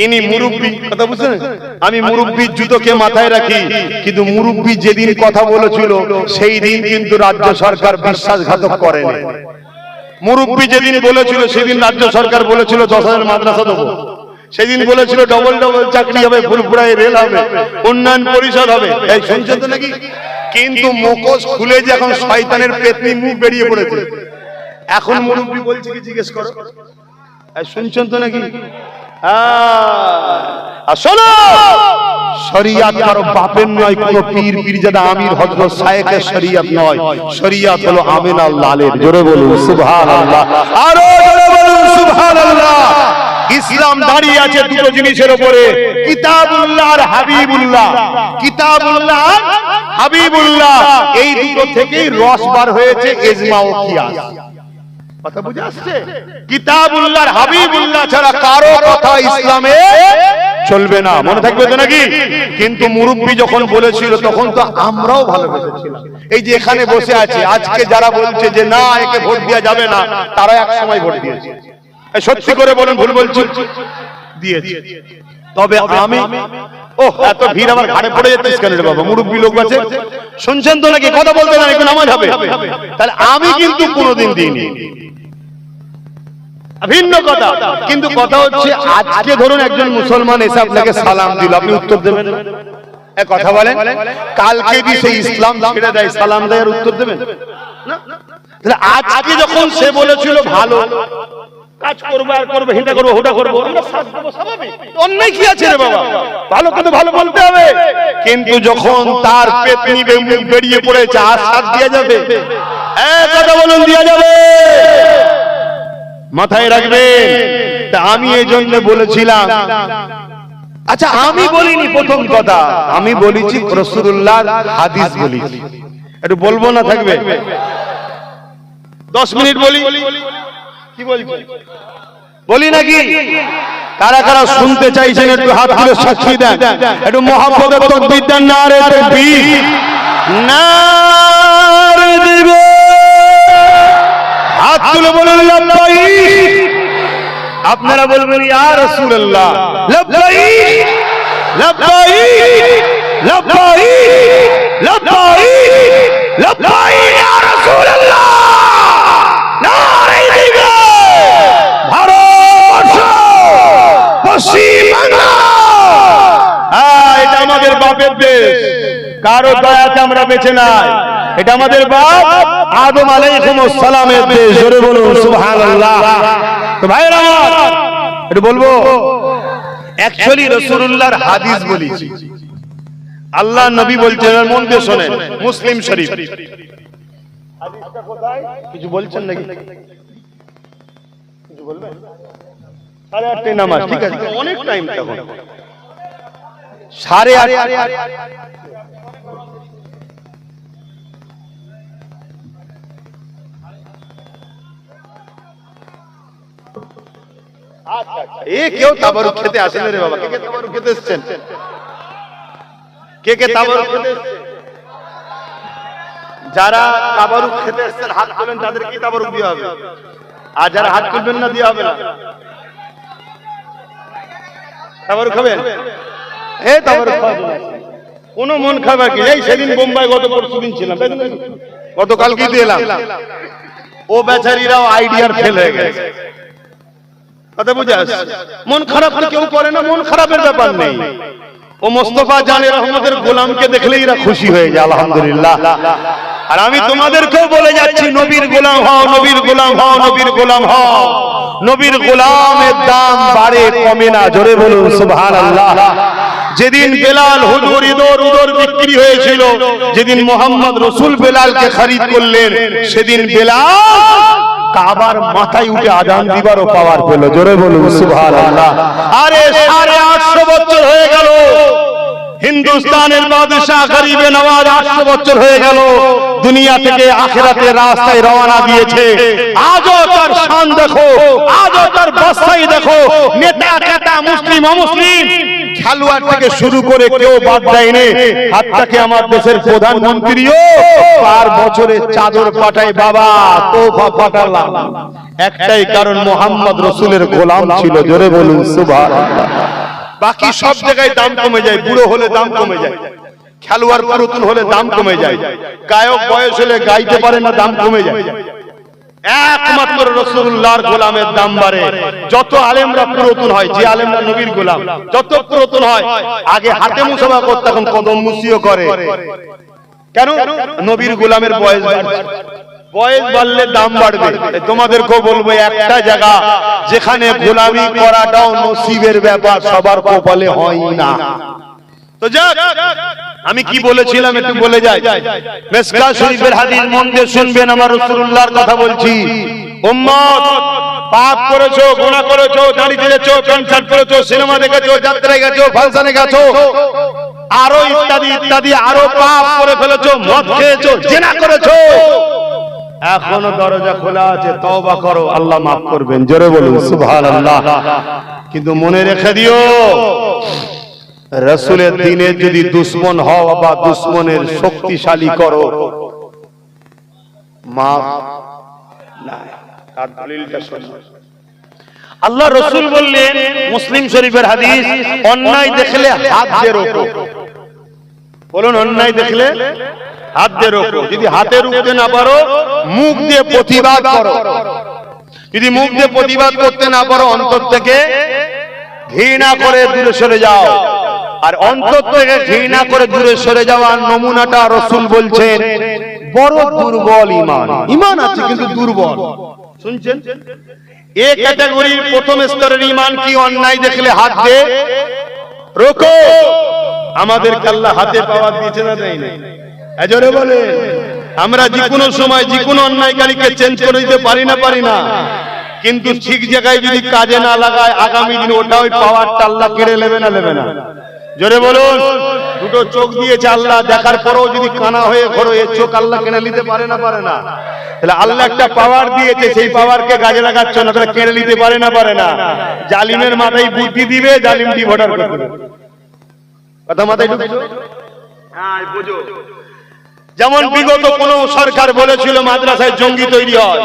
B: ইনি মুরব্বী, কথা বুঝছেন? আমি মুরব্বীর জুতোকে মাথায় রাখি, কিন্তু মুরব্বী যেদিন কথা বলেছিল সেই দিন কিন্তু রাজ্য সরকার বিশ্বাসঘাতক করেনি। মুরব্বী যেদিন বলেছিল সেদিন রাজ্য সরকার বলেছিল 10,000 মাদ্রাসা দেবো, সেদিন বলেছিল ডবল ডবল চাকরি হবে, ফুরফুরায় রেল হবে, উন্নয়ন পরিষদ হবে। এই শুনছেন তো নাকি? কিন্তু মুখোশ খুলে যে এখন শয়তানের পেতনি মুখ বেরিয়ে পড়েছে। এখন মুরব্বী বলছে কি, জিজ্ঞেস করো। শুনছেন তো নাকি? শোনো, শরিয়াত কারো বাপের নয়, কোন পীর পীরজাদা আমির হযরত শায়েখের শরিয়াত নয়। শরিয়াত হলো আমিনা লালের। জোরে বলুন সুবহানাল্লাহ, আরো জোরে বলুন সুবহানাল্লাহ। ইসলাম দাঁড়িয়ে আছে দুটো জিনিসের উপরে, কিতাবুল্লাহ আর হাবিবুল্লাহ। কিতাবুল্লাহ আর হাবিবুল্লাহ, এই দুটো থেকেই রস বার হয়েছে ইজমা ও কিয়াস। কথা বুঝে আসছে? কিতাবুল্লাহ আর হাবিবুল্লাহ ছাড়া কারো কথা ইসলামে চলবে না, মনে থাকবে তো নাকি? কিন্তু মুরব্বী যখন বলেছিল তখন তো আমরাও ভালোবেসেছিলাম। এই যে এখানে বসে আছে, আজকে যারা বলছে যে না একে ভোট দেওয়া যাবে না, তারা এক সময় ভোট দিয়েছে। সত্যি করে বলেন, ভুল বলছি? দিয়েছে। তবে আমি, এত ভিড় আমার ঘাড়ে পড়ে যেতে কেন রে বাবা? মুরব্বী লোক আছে, শুনছেন তো নাকি? কথা বলতে না, একটু নামাজ হবে। তাহলে আমি কিন্তু কোনোদিন দিইনি, ভিন্ন কথা। কিন্তু কথা হচ্ছে, আজকে ধরুন একজন মুসলমান এসে আপনাকে সালাম দিল, আপনি উত্তর দেবেন? কথা বলেন, কালকে যদি সেই ইসলাম ছেড়ে দেয়, সালাম দেয় আর উত্তর দেবেন না? আজকে যখন সে বলেছিল ভালো কাজ করবো, আর করবো, হিংসা করবো, হুটা করবো, অন্যায় কি আছে রে বাবা? ভালো কিন্তু ভালো বলতে হবে। কিন্তু যখন তার পেতনি বেরিয়ে পড়েছে, আশ্বাস দিয়ে যাবে, কথা বলুন, দিয়ে যাবে, মাথায় রাখবেন। তা আমি এই জন্য বলেছিলাম, আচ্ছা আমি বলিনি, প্রথম কথা আমি বলেছি রাসূলুল্লাহর হাদিস বলেছি, একটু বলবো না থাকবে? 10 মিনিট বলি, কি বলছি? বলি নাকি? কারা কারা শুনতে চাইছেন একটু হাত তুলে সাক্ষী দেন, একটু মহব্বতের তাকবীর দেন। নারে তাকবীর, নারে দিবে, হাত তুলে বলুন লাব্বাইক। আপনারা বলবেন ইয়া রাসূলুল্লাহ, লাব্বাইক লাব্বাইক লাব্বাইক লাব্বাইক লাব্বাইক ইয়া রাসূলুল্লাহ। নারে দিবে, ভারতবর্ষ, পশ্চিম বাংলা, এটা আমাদের বাপের দেশ, কারো দয়াতে আমরা বেঁচে নাই। এটা আমাদের বাপ আদম আলাইহিস সালামের দেশ। জোরে বলুন সুবহানাল্লাহ। তো ভাইরা আমার, এটা বলবো, অ্যাকচুয়ালি রাসূলুল্লাহর হাদিস বলেছি, আল্লাহ নবী বলছেন, মন দিয়ে শোনেন, মুসলিম শরীফ। হাদিসটা কোথায়? কিছু বলছেন নাকি? কিছু বলবেন? 8:30 নামাজ, ঠিক আছে, অনেক টাইম তখন 8:30। এ কেউ তাবারুক খেতে আসেন রে বাবা, কে কে তাবারুক খেতে এসেছেন? কে কে তাবারুক খেতে এসেছেন? যারা তাবারুক খেতে এসেছেন হাত তোলেন, তাদের কি তাবারুক দেওয়া হবে? আর যারা হাত তুলবেন না দেওয়া হবে না? তাবারুক খাবেন? এই তাবারুক খাবেন, কোন মন খাবার কি? এই সেদিন বোম্বাই গত পরশুদিন ছিলাম, গতকাল কি দিলাম, ও বেচারিরাও আইডিয়ার ফেল হয়ে গেছে। কথা বুঝে আসছে? মন খারাপ তো কেউ করে না, মন খারাপের ব্যাপার নেই। ও মোস্তফা জানে রহমতের গোলামকে দেখলেই এরা খুশি হয়ে যায়, আলহামদুলিল্লাহ। আর আমি তোমাদেরকেও বলে যাচ্ছি, নবীর গোলাম হও, নবীর গোলাম হও, নবীর গোলাম হও। নবীর গোলামের দাম বাড়ে কমে না, জোরে বলুন সুবহানাল্লাহ। যেদিন বেলাল হুজুর ইদর উদর বিক্রি হয়েছিল, যেদিন মোহাম্মদ রসুল বেলালকে খরিদ করলেন, সেদিন বেলাল কাবার মাথায় উঠে আজান দিবারও পাওয়ার পেল, জোরে বলুন সুবহানাল্লাহ। আরে 850 বছর হয়ে গেল, হিন্দুস্তানের বাদশাহ গরিবে নওয়াজ 800 বছর হয়ে গেল দুনিয়া থেকে আখিরাতের রাস্তায় রওনা দিয়েছে। আজও তার শান দেখো, আজও তার বস্তাই দেখো, নেতা কেতা মুসলিম অমুসলিম খেলোয়াড় থেকে শুরু করে কেউ বাদ দেয়নি। হাতটাকে আমার দেশের প্রধানমন্ত্রীও পার বছরে চাদর পাঠায়, বাবা তোফা পাঠালাম, একটাই কারণ মোহাম্মদ রসুলের গোলাম ছিল, জোরে বলুন সুবহানাল্লাহ। বাকি সব জায়গায় দাম কমে যায়, বুড়ো হলে দাম কমে যায়, খেলোয়াড় পুরাতন হলে দাম কমে যায়, গায়ক বয়স হলে গাইতে পারে না, দাম কমে যায়। একমাত্র রাসূলুল্লাহর গোলামের দাম বাড়ে। যত আলেমরা পুরাতন হয়, যে আলেমরা নবীর গোলাম যত পুরাতন হয়, আগে হাতে মুসাফা করতে, এখন কদম মুসিও করে। কেন? নবীর গোলামের বয়স বাড়ছে, বয়স বাড়লে দাম বাড়বে। তোমাদেরকেও বলবো, একটা জায়গা যেখানে গোলামি করাটাও নসিবের ব্যাপার, সবার কপালে হয় না। তো যাক, আমি কি বলেছিলাম একটু বলে যাই। মিসকাত শরীফের হাদিস মন দিয়ে শুনবেন, আমার রাসূলুল্লাহর কথা বলছি। উম্মত, পাপ করেছো, গুনাহ করেছো, দাড়ি ছেড়েছো, কনসার্ট করেছো, সিনেমা দেখেছো, যাত্রায় গেছো, ফাংশনে গেছো, আরো ইত্যাদি ইত্যাদি আরো পাপ করে ফেলেছো, মদ খেয়েছো, জিনা করেছো, এখনো দরজা খোলা আছে, তওবা করো, আল্লাহ মাফ করবেন, জোরে বলুন সুবহানাল্লাহ। কিন্তু মনে রেখে দিও, রাসূলের দ্বীনের যদি দুশমন হও বা দুশমনের শক্তিশালী করো, মাফ নাই। তার দলিলটা শুনুন। আল্লাহ রাসূল বললেন, মুসলিম শরীফের হাদিস, অন্যায় দেখলে হাত দিয়ে রোকো। বলুন, অন্যায় দেখলে হাত দিয়ে রোকো। যদি হাতে রুখতে না পারো, মুখ দিয়ে প্রতিবাদ করো। যদি মুখ দিয়ে প্রতিবাদ করতে না পারো, অন্তর থেকে ঘৃণা করে দূরে সরে যাও। আর অন্তর থেকে ঘৃণা করে দূরে সরে যাওয়ার নমুনাটা রাসূল বলছেন, বড় দুর্বল ঈমান। ঈমান আছে কিন্তু দুর্বল। শুনছেন? এই ক্যাটাগরির প্রথম স্তরের ঈমান কি? অন্যায় দেখলে হাত দিয়ে রোকো। আমাদের আল্লাহ হাতে পাওয়ার দিয়েছে না দেয়নি? এজরে বলে, আমরা যে কোনো সময় যে কোনো অন্যায়কারীকে চেঞ্জ করে দিতে পারি না, কিন্তু ঠিক জায়গায় যদি কাজে না লাগায়, আগামী দিন ওটা ওই পাওয়ারটা আল্লাহ কেড়ে নেবে না? জোরে বলুন। দুটো চোখ দিয়েছে আল্লাহ, দেখার পরেও যদি কানা হয়ে ঘোরো, এই চোখ আল্লাহ কেড়ে নিতে পারে না? তাহলে আল্লাহ একটা পাওয়ার দিয়েছে, সেই পাওয়ারকে কাজে লাগাচ্ছ না, তাহলে কেড়ে নিতে পারে না? জালিমের মাথায় বুদ্ধি দিবে, জালিম ডিভোটার করবে। কথা মাথায় ঢুকছো? হ্যাঁ, বুঝো। যেমন বিগত কোন সরকার বলেছিল মাদ্রাসায় জঙ্গি তৈরি হয়,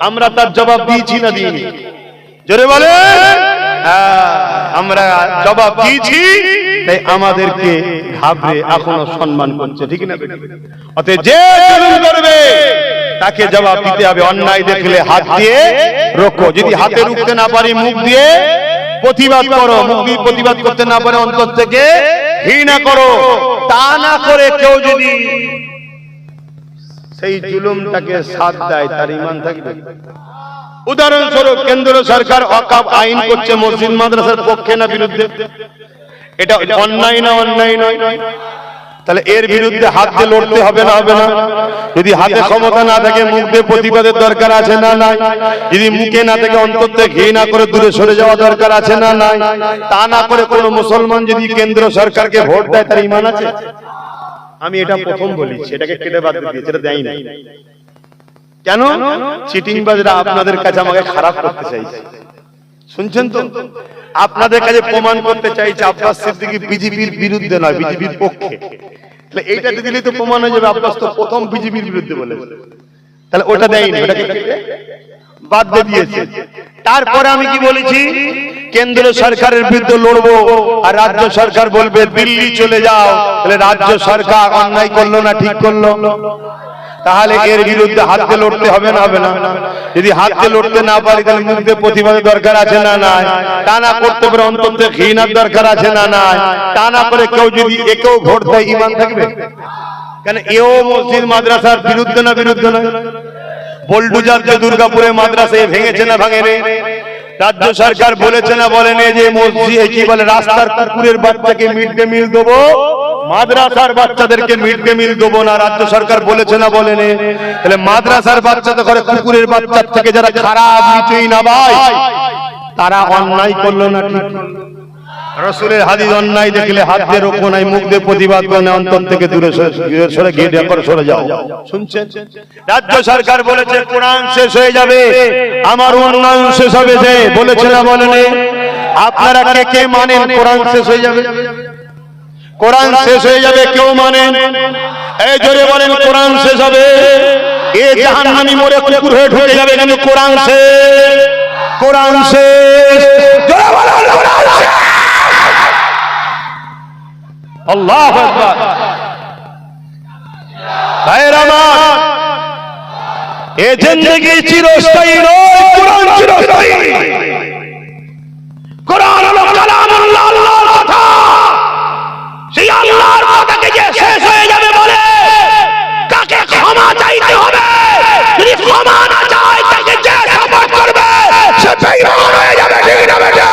B: আমরা তার জবাব দিয়েছি না দিইনি? জোরে বলে। হ্যাঁ, আমরা জবাব দিয়েছি, তাই আমাদেরকে ঘাবড়ে এখনো সম্মান করছে, ঠিক না? অতএব যে জুলুম করবে তাকে জবাব দিতে হবে। অন্যায় দেখলে হাত দিয়ে রোকো। যদি হাতে রুখতে না পারি, মুখ দিয়ে প্রতিবাদ করো। মুখ দিয়ে প্রতিবাদ করতে না পারে, অন্তর থেকে ঘৃণা করো। তা না করে কেউ যদি সেই জুলুমটাকে সাথ দেয়, তার ঈমান থাকবে? উদাহরণস্বরূপ, কেন্দ্র সরকার ওয়াকফ আইন করছে মসজিদ মাদ্রাসার পক্ষে না বিরুদ্ধে? এটা অন্যায় না অন্যায় নয়?
A: তাহলে এর বিরুদ্ধে হাত দিয়ে লড়তে হবে না হবে না? যদি হাতে ক্ষমতা না থাকে মুখ দিয়ে প্রতিবাদের দরকার আছে না নাই? যদি মুখে না থাকে অন্তর থেকে ঘৃণা করে দূরে সরে যাওয়া দরকার আছে না নাই? তা না করে কোন মুসলমান যদি কেন্দ্র সরকারকে ভোট দেয় তার ঈমান আছে? আমি এটা প্রথম বলি, সেটাকে কেটে বাদ দিয়েছি, এটা দেয় না। কেন? চিটিংবাজরা আপনাদের কাছে আমাকে খারাপ করতে চাইছে, শুনছেন তো? আপনাদের কাছে প্রমাণ করতে চাইছে আব্বাস সিদ্দিকী বিজেপির বিরুদ্ধে নয়, বিজেপির পক্ষে। তাহলে এইটাতে দিলে তো প্রমাণ হয়ে যাবে আব্বাস তো প্রথম বিজেপির বিরুদ্ধে বলেছে। তাহলে ওটা দেয়নি, ওটাকে বাদ দিয়ে দিয়েছে। তারপরে আমি কি বলেছি? কেন্দ্র সরকারের বিরুদ্ধে লড়বো, আর রাজ্য সরকার বলবে দিল্লি চলে যাও। তাহলে রাজ্য সরকার অন্যায় করলো না ঠিক করলো? তাহলে এর বিরুদ্ধে হাত দিয়ে লড়তে হবে না হবে না? যদি হাত দিয়ে লড়তে না পারি তাহলে মুখ দিয়ে প্রতিবাদের দরকার আছে না নাই? তা না করতে পারে অন্তর থেকে ঘৃণার দরকার আছে না নাই? তা না করে কেউ যদি একেও ভোট দেয় ঈমান থাকবে? কেন এও মসজিদ মাদ্রাসার বিরুদ্ধে না বিরুদ্ধে না? বোলডুজার যে দুর্গাপুরে মাদ্রাসা ভেঙেছে না ভাঙেনি? রাজ্য সরকার বলেছে না বলেনি যে মসজিদ কি বলে রাস্তার কুকুরের বাচ্চাকে মিড ডে মিল দেবো, মাদ্রাসার বাচ্চাদেরকে মিড ডে মিল দেবো না? রাজ্য সরকার বলেছে না বলেনি? তাহলে মাদ্রাসার বাচ্চাদের ঘরে কুকুরের বাচ্চার থেকে যারা খারাপ নিচেই না ভাই, তারা অন্যায় করলো না ঠিক? রাসূলের হাদিস অন্যায় দেখলে হাত দিয়ে রোকো নাই, মুখ দিয়ে প্রতিবাদ করে না, অন্তর থেকে দূরে সরে গিয়ে করে সরে যাও। শুনছেন? রাজ্য সরকার বলেছে কোরআন শেষ হয়ে যাবে, আমার উন্নয়ন শেষ হবে, যে বলেছে না বলেনি? আপনারা কে কে মানেন কোরআন শেষ হয়ে যাবে? কোরআন শেষ হয়ে যাবে কেউ মানেন? এই জোরে বলেন কোরআন শেষ হবে। এ জাহান্নামী মরে কুকুর হয়ে ঢুকে যাবে, কিন্তু কোরআন শেষ, কোরআন শেষ। জোরে বলেন কোরআন শেষ। আল্লাহু আকবার। ভাইরা আমার, এ জিন্দেগি চিরস্থায়ী নয়, কোরআন চিরস্থায়ী। কোরআন হলো কালামুল্লাহ, আল্লাহর কথা। সেই আল্লাহর কথাকে যে শেষ হয়ে যাবে বলে তাকে ক্ষমা চাইতে হবে। যদি ক্ষমা না চায় তাকে যে সাপোর্ট করবে সে বেঈমান হয়ে যাবে, ঠিক না বেটা?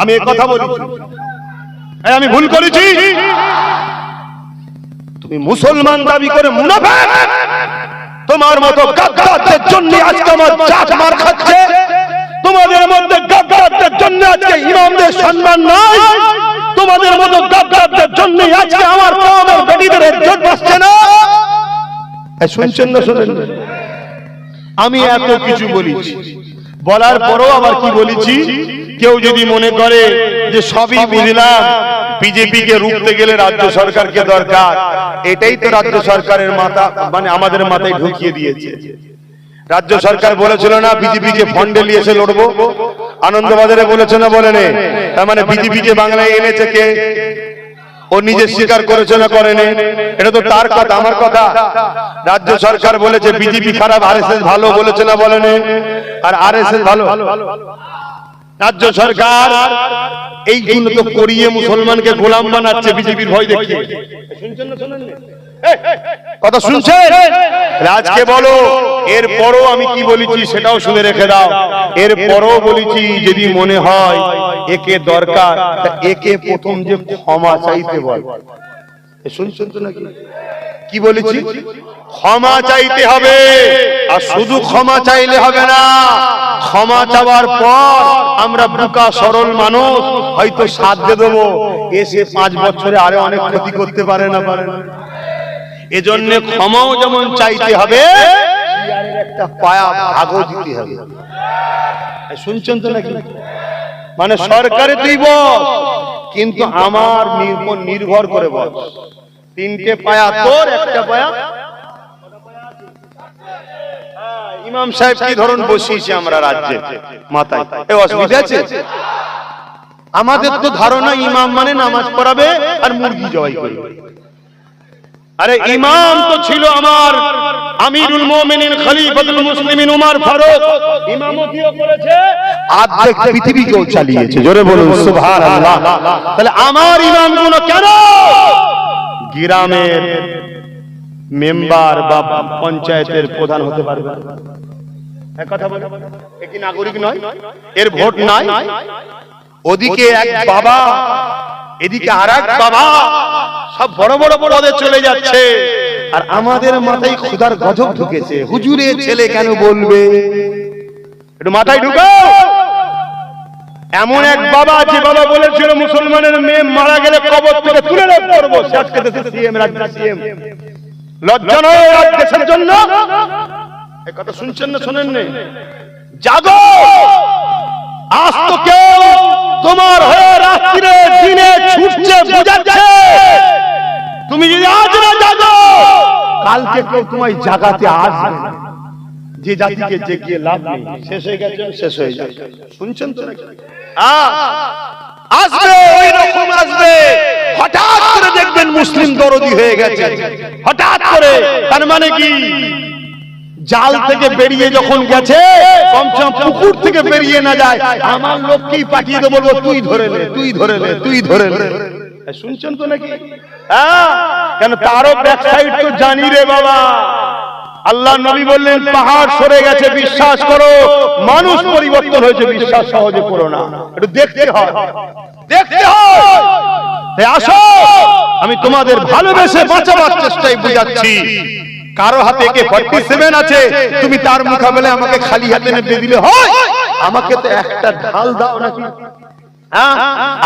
A: আমি এই কথা বলেছি, আমি ভুল করেছি? তুমি মুসলমান দাবি করে মুনাফিক, তোমার মতো গাদ্দারদের জন্য আজকে আমার জাত মার খাচ্ছে। তোমাদের মধ্যে গাদ্দারদের জন্য আজকে ইমামদের সম্মান নাই, তোমাদের মতো গাদ্দারদের জন্য আজকে আমার কওমের বেটিদের ইজ্জত বাঁচছে না। শুনছেন না শুনেন? আমি এত কিছু বলেছি, বলার পরও আবার কি বলেছি? কেউ যদি মনে করে যে সবই বুঝলাম, বিজেপিকে রুখতে গেলে রাজ্য সরকারকে দরকার, এটাই তো রাজ্য সরকারের মাথা মানে আমাদের মাথায় ঢুকিয়ে দিয়েছে। রাজ্য সরকার বলেছিল না বিজেপিকে ফন্ডে নিয়ে এসে লড়বো, আনন্দবাজারে বলেছে না বলেনি? তার মানে বিজেপিকে বাংলায় এনেছে কে? ও নিজে স্বীকার করেছে না করেনি? এটা তো তার কথা, আমার কথা। রাজ্য সরকার বলেছে বিজেপি খারাপ, আরএসএস ভালো, বলেছে না বলেনি? আর আরএসএস ভালো। রাজ্য সরকার এই জন্য তো করিয়ে মুসলমানকে গোলাম বানাচ্ছে বিজেপির ভয় দেখিয়ে। শুনছেন না শুনেন? কথা শুনছেন? আজকে বলো, এর পরও আমি কি বলেছি সেটাও শুনে রেখে দাও। এর পরও বলেছি যদি মনে হয় একে দরকার, একে প্রথম যে ক্ষমা চাইতে বল। শুনছেন তো নাকি? কি বলেছি? ক্ষমা চাইতে হবে। আর শুধু ক্ষমা চাইলে হবে না, ক্ষমা চাওয়ার পর আমরা বোকা সরল মানুষ হয়তো সাথ দিয়ে দেবো, এসে 5 বছরে আরো অনেক ক্ষতি করতে পারে না পারে না। এজন্য ক্ষমাও যেমন চাইতে হবে, একটা পায়া ভাগও দিতে হবে। শুনছেন তো নাকি? মানে সরকারে তুই বস, কিন্তু আমার উপর নির্ভর করে বস। 3টে পায়া তোর, একটা পায়া ইমাম সাহেব কি ধরুন বসিয়েছি আমরা রাজ্যে মাথায়, এই অসুবিধা আছে? আমাদের তো ধারণা ইমাম মানে নামাজ পড়াবে আর মুরগি জবাই করবে। আরে ইমাম তো ছিল আমার আমিরুল মুমিনিন খলিফাতুল মুসলিমিন ওমর ফারুক, ইমামতিও করেছে, অর্ধেক পৃথিবীকেও চালিয়েছে। জোরে বলুন সুবহানাল্লাহ। তাহলে আমার ইমামগুলো কেন গ্রামের মেম্বার বা পঞ্চায়েতের প্রধান হতে পারবে? এক কথা বলে, এ কি নাগরিক নয়? এর ভোট নাই? ওদিকে এক বাবা
B: এদিকে আরেক বাবা সব বড় বড় পদে চলে যাচ্ছে, আর আমাদের মাথায় খোদার গজব ঢুকেছে, হুজুরের ছেলে কেন বলবে? একটু মাথায় ঢুকাও। এমন এক বাবা, যে বাবা বলেছিল মুসলমানের মেয়ে মারা গেলে কবর থেকে তুলে রেপ করবো, সে আজকে দেশের সিএম, রাজ্যের সিএম। লজ্জা নয় রাজ দেশের জন্য? এই কথা শুনছেন না শোনেন না? জাগো, আজ তো কেউ তোমার হয়ে রাত্রিরে দিনে ছুটছে বোঝাচ্ছে, তুমি যদি আজ না জাগো কালকে কেউ তোমায় জাগাতে আসবে না। যে জাতিকে জেগিয়ে লাভ নেই, শেষ হয়ে গেছে, শেষ হয়ে যাবে। শুনছেন তো নাকি? আসবে, ওই রকম আসবে। হঠাৎ করে দেখবেন মুসলিম দরদি হয়ে গেছে, হঠাৎ করে। তার মানে কি, জাল থেকে বেরিয়ে যখন গেছে, কমসে কম পুকুর থেকে বেরিয়ে না যায়, আমার লোককেই পাঠিয়ে দেবো, বলবো তুই ধরে নে, তুই ধরে নে, তুই ধরে নে। শুনছেন তো নাকি? কেন তারও ব্যাক সাইড তো জানি রে বাবা। আল্লাহ নবী বললেন পাহাড় সরে গেছে বিশ্বাস করো, মানুষ পরিবর্তন হয়েছে বিশ্বাস সহজে করো না, একটু দেখতে হয়, দেখতে হয়। আসো, আমি তোমাদের ভালোবেসে বাঁচাবার চেষ্টায় বুঝাচ্ছি। কারো হাতে AK-47 আছে, তুমি তার মোকাবেলায় আমাকে খালি হাতে নেমে দিলে হয়? আমাকে তো একটা ঢাল দাও নাকি?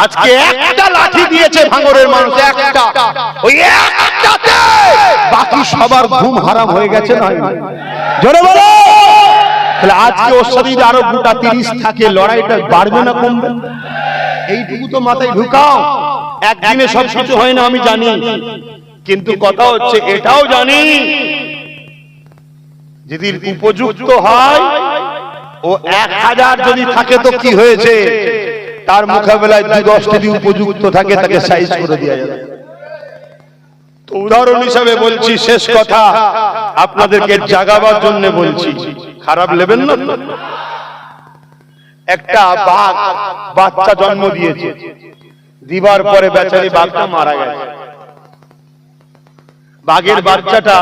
B: আজকে একটা লাঠি দিয়েছে ভাঙরের মানুষ, একটা, ওই একটাতে বাকি সবার ঘুম হারাম হয়ে গেছে। নয় জোরে বলো। তাহলে আজকে ওর সাথে আরো গোটা 30 থাকে, লড়াইটা বাড়বে না কমবে? এইটুকু তো মাথায় ঢুকাও। একদিনে সব কিছু হয় না আমি জানি, কিন্তু কথা হচ্ছে এটাও জানি, যদি উপযুক্ত হয় ও 1000 যদি থাকে তো কি হয়েছে, তার মোকাবেলায় 2-10 যদি উপযুক্ত থাকে তাকে সাইজ করে দেওয়া যাবে। তো উদাহরণ হিসাবে বলছি, শেষ কথা আপনাদেরকে জাগাবার জন্য বলছি, খারাপ নেবেন না। একটা বাঘ বাচ্চা জন্ম দিয়েছে, দিবার পরে বেচারি বাঘটা মারা গেছে। বাঘের বাচ্চাটা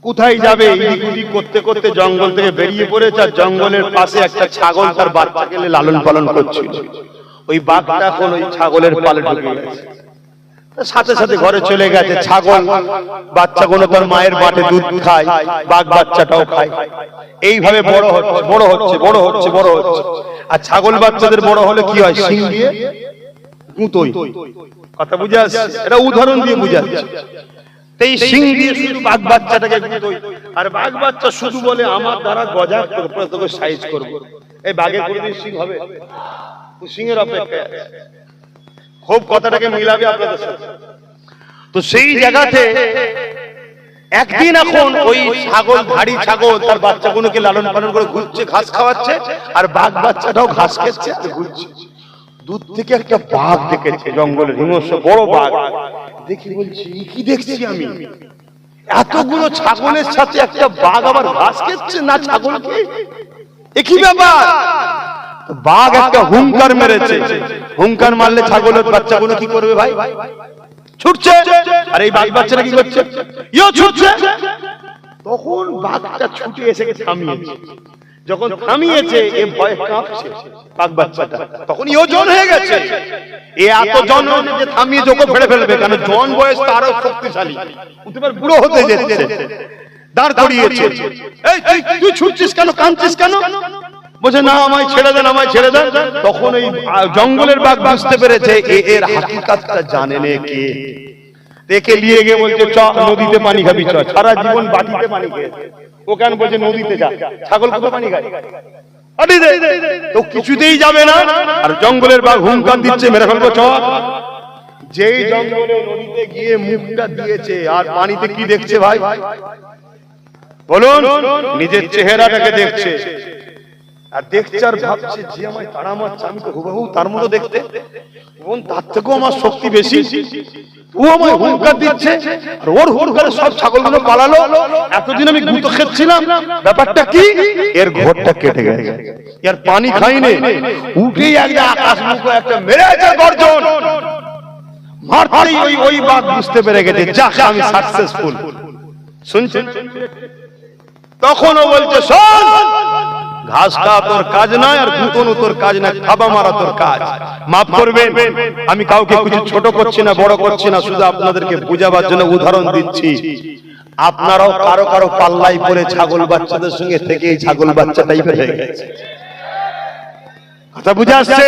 B: কোথায় যাবে, ইদিক করতে করতে জঙ্গল থেকে বেরিয়ে পড়েছে, আর জঙ্গলের পাশে একটা ছাগল তার বাচ্চাকে লালন পালন করছিল। ওই বাঘটা এখন ওই ছাগলের পালে ঢুকে গেছে, সাথে সাথে ঘরে চলে গেছে। ছাগল বাচ্চাগুলো তার মায়ের বাটে দুধ খায়, বাঘ বাচ্চাটাও খায়। এইভাবে বড় হচ্ছে, বড় হচ্ছে, বড় হচ্ছে, বড় হচ্ছে। আর ছাগল বাচ্চাদের বড় হলে কি হয়, শিং দিয়ে গুঁতোই। কথা বুঝে আসছে? এটা উদাহরণ দিয়ে বুঝাচ্ছে। এই শিং দিয়ে শুধু বাঘ বাচ্চাটাকে গুঁতোই, আর বাঘ বাচ্চা শুধু বলে আমার দ্বারা গজা করে তোকে সাইজ করবো। এই বাঘের কোনদিন শিং হবে? শিংয়ের অপেক্ষায় আছে। খুব কথাটাকে মিলাবে আপনাদের সাথে। তো সেই জায়গাতে একদিন এখন ওই ছাগল, ধাড়ি ছাগল তার বাচ্চাগুলোকে লালন পালন করে ঘুরছে, ঘাস খাওয়াচ্ছে, আর বাঘ বাচ্চাটাও ঘাস খেচ্ছে আর ঘুরছে। দূর থেকে একটা বাঘ দেখেছে, জঙ্গলের হিংস্র বড় বাঘ দেখি, বলছি কি দেখছি আমি, এতগুলো ছাগলের সাথে একটা বাঘ আবার ঘাস খেচ্ছে না ছাগলকে, একই ব্যাপার। বাঘ একটা হুঙ্কার মেরেছে, হুঙ্কার মারলে ছাগলের বাচ্চাগুলো কি করবে ভাই? ছুটছে। আর এই বাঘ বাচ্চারা কি করছে? ইও ছুটছে। তখন বাঘটা ছুটে এসে থামিয়েছে। যখন থামিয়েছে, এ ভয় কাঁপছে বাঘ বাচ্চাটা, তখন ইও জন হয়ে গেছে। এ এত জন যে থামিয়ে যোগ্য ফেলে ফেলবে, কারণ জন বয়স তারও শক্তিশালী, বুড়ো হতে যাচ্ছে। দাঁড় করিয়েছে। এই তুই ছুটছিস কেন, কাঁদছিস কেন? বলছে না, আমায় ছেড়ে দেন, আমায় ছেড়ে দেন। তখন এই জঙ্গলের বাঘ বুঝতে পেরেছে এর হাকিকাতটা জানে না কে। দেখে নিয়ে গিয়ে বলছে চ নদীতে পানি খাবি, চ। সারা জীবন বাটিতে পানি খেয়েছে, ও কেন বলছে নদীতে যা, ছাগল কোথায় পানি খায়? তো কিছুতেই যাবে না। আর জঙ্গলের বাঘ হুঙ্কার দিচ্ছে, মেরে ফেলবো, চ। যেই জঙ্গলে নদীতে গিয়ে মুখটা দিয়েছে, আর পানিতে কি দেখছে ভাই বলুন? নিজের চেহারাটাকে দেখছে, আর দেখছে আর ভাবছে যে আমায় তারা মারছে, আমি তো হুবহু তার মতো দেখতে, এবং তার থেকেও আমার শক্তি বেশি। ও আমায় হুঙ্কার দিচ্ছে, আর ওর হুঙ্কারে সব ছাগলগুলো পালালো। এতদিন আমি গুঁতো খেচ্ছিলাম, ব্যাপারটা কি? এর ঘরটা কেটে গেছে, এর পানি খাইনি, উঠেই একটা আকাশ মুখে একটা মেরেছে গর্জন। মারতেই ওই বাঘ বুঝতে পেরে গেছে, যাক আমি সাকসেসফুল। শুনছেন? তখন ও বলছে শোন, ঘাস খাওয়া তোর কাজ নয়, আর গুতনো তোর কাজ নয়, থাবা মারা তোর কাজ। মাফ করবেন, আমি কাউকে কিছু ছোট করছি না, বড় করছি না, শুধু আপনাদেরকে বুঝাবার জন্য উদাহরণ দিচ্ছি। আপনারাও কারো কারো পাল্লাই পড়ে ছাগল বাচ্চাদের সঙ্গে থেকে এই ছাগল বাচ্চা টাইপের হয়ে গেছে। কথা বুঝে আসছে?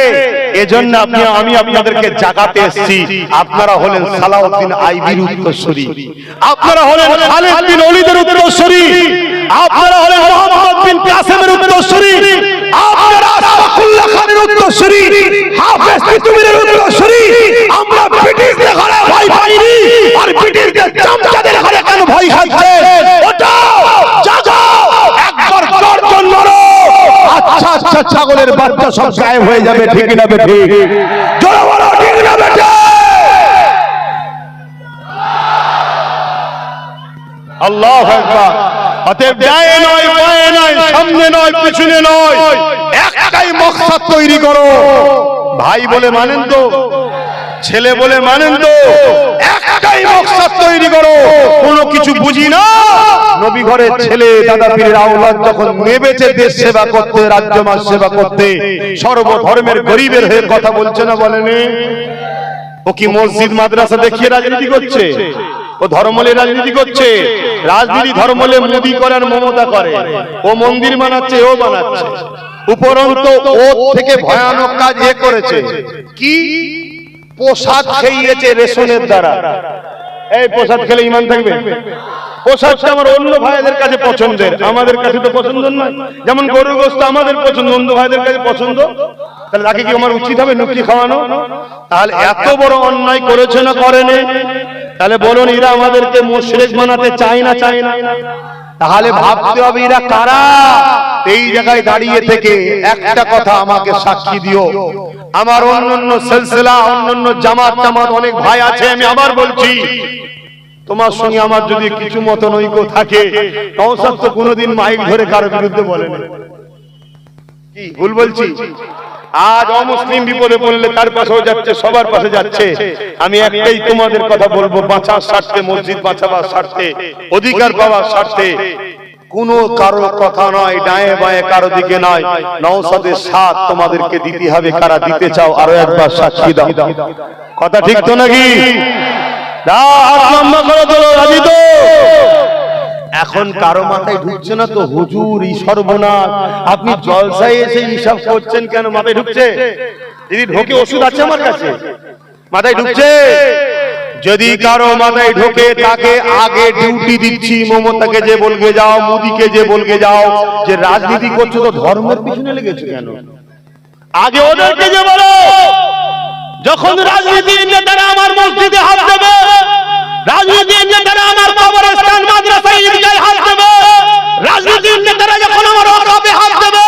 B: এজন্য আমি আপনাদেরকে জাগাতে এসেছি। আপনারা হলেন সালাউদ্দিন আইবির উত্তরসূরি, আপনারা হলেন খালিদ বিন ওলীদের উত্তরসূরি, আপনারা হলেন মুহাম্মদ বিন কাসেমের উত্তরসূরি, আপনারা আশফাকুল্লাহ খানের উত্তরসূরি, হাফেজ তিতুমীরের উত্তরসূরি। আমরা ব্রিটিশদের ঘরে ভয় পাইনি, আর ব্রিটিশদের চামচাদের ঘরে কেন ভয় খাচ্ছে? ওঠাও, জাগাও, একবার গর্জন মারো। আচ্ছা আচ্ছা ছাগলের বাচ্চা সব গায়েব হয়ে যাবে, ঠিক না বেঠি? জোরে বলো, ঠিক না বেঠি? আল্লাহু আকবার। অতএব ডায়ে নয়, বায়ে নয়, সামনে নয়, পিছনে নয়, একটাই মকসদ তৈরি করো। ভাই বলে মানেন তো? ছেলে বলে মানেন তো? একটাই মকসদ তৈরি করো। কোনো কিছু বুঝি না। নবী ঘরের ছেলে দাদা পীরের আওলাদ যখন নেবেছে দেশ সেবা করতে, রাজ্য মাস সেবা করতে, সর্বধর্মের গরিবের হয়ে কথা বলছে না, বলেনি? ও কি মসজিদ মাদ্রাসা দেখিয়ে রাজনীতি করছে? ও ধর্মলে রাজনীতি করছে? রাজনীতি ধর্মলে মোদি করে আর মমতা করে। ও মন্দির বানাচ্ছে, ও বানাচ্ছে। উপরন্ত ও থেকে ভয়ানক কাজ এ করেছে কি? প্রসাদ খেয়েছে রেশনের দ্বারা। এই প্রসাদ খেলে ঈমান থাকবে? প্রসাদটা আমার অন্য ভাইদের কাছে পছন্দের, আমাদের কাছে তো পছন্দ নয়। যেমন গরুর গোশত আমাদের পছন্দ, অন্য ভাইদের কাছে পছন্দ। তাহলে তাকে কি আমার উচিত হবে নুকি খাওয়ানো? তাহলে এত বড় অন্যায় করেছে না করেনি? তাহলে বলুন, এরা আমাদেরকে মুশরিক বানাতে চায় না, চায় না? তাহলে ভাবতে হবে এরা কারা। এই জায়গায় দাঁড়িয়ে থেকে একটা কথা আমাকে সাক্ষী দিও। আমার অন্যান্য সিলসিলা, অন্যান্য জামাত টামাত অনেক ভাই আছে, আমি আবার বলছি, তোমার সঙ্গে আমার যদি কিছু মতনৈক্য থাকে, কাউসার তো কোনোদিন মাইক ধরে কারো বিরুদ্ধে বলেনি। কি ভুল বলছি? আজ অমুসলিম বিপদে পড়লে তার পাশেও যাচ্ছে, সবার পাশে যাচ্ছে। আমি একটাই তোমাদের কথা বলবো, বাঁচার স্বার্থে, মসজিদ বাঁচাবার স্বার্থে, অধিকার পাওয়ার স্বার্থে কোনো কারো কথা নয়, ডায়ে বায়ে কারো দিকে নয়, নওশাদের সাথ তোমাদেরকে দিতে হবে। কারা দিতে চাও আরো একবার সাক্ষী দাও। কথা ঠিক তো নাকি? এখন কারো মাথায় ঢুকছে না তো, হুজুর এই সর্বনাশ, আপনি জলসায় এসে হিসাব করছেন কেন? মাথায় ঢুকছে? যদি ঢোকে, ওষুধ আছে আমার কাছে। মাথায় ঢুকছে? যদি কারো মাথায় ঢোকে, তাকে আগে ডিউটি দিচ্ছি। মমতাকে যে বলকে যাও, মোদিকে যে বলকে যাও যে রাজনীতি করছো তো ধর্মের পিছনে লেগেছো কেন? আগে ওদেরকে যে বলো, যখন রাজনীতির নেতারা আমার মসজিদে হাত দেবে, রাজনীতির নেতারা আমার কবরস্থান, মাদ্রাসা, ঈদগাহে হাত দেবে, রাজনীতির নেতারা যখন আমার ওয়াকফে হাত দেবে,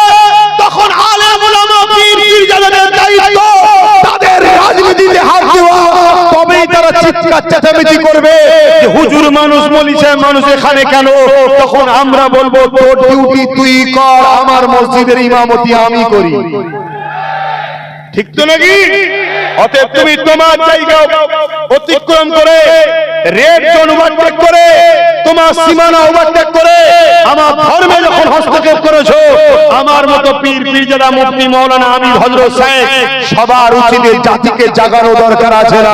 B: তখন আলেম উলামা, পীর পীরজাদাদের দায়িত্ব তাদের রাজনীতিতে হাত দেওয়া। তবেই তারা চিৎকার চেঁচামেচি করবে যে হুজুর মানুষ, মৌলভী সাহেব মানুষ এখানে কেন? তখন আমরা বলবো, তোর ডিউটি তুই কর, আমার মসজিদের ইমামতি আমি করি। ঠিক তো নাকি? অতএব তুমি তোমার জায়গা অতিক্রম করে, রেড জোন ওভারটেক করে, তোমার সীমানা ওভারটেক করে আমার ধর্মে যখন হস্তক্ষেপ করেছো, আমার মতো পীর পীরজাদা, মুফতি, মাওলানা, আমির, হযরত সাহেব সবার উচিত জাতিকে জাগানো দরকার আছে না?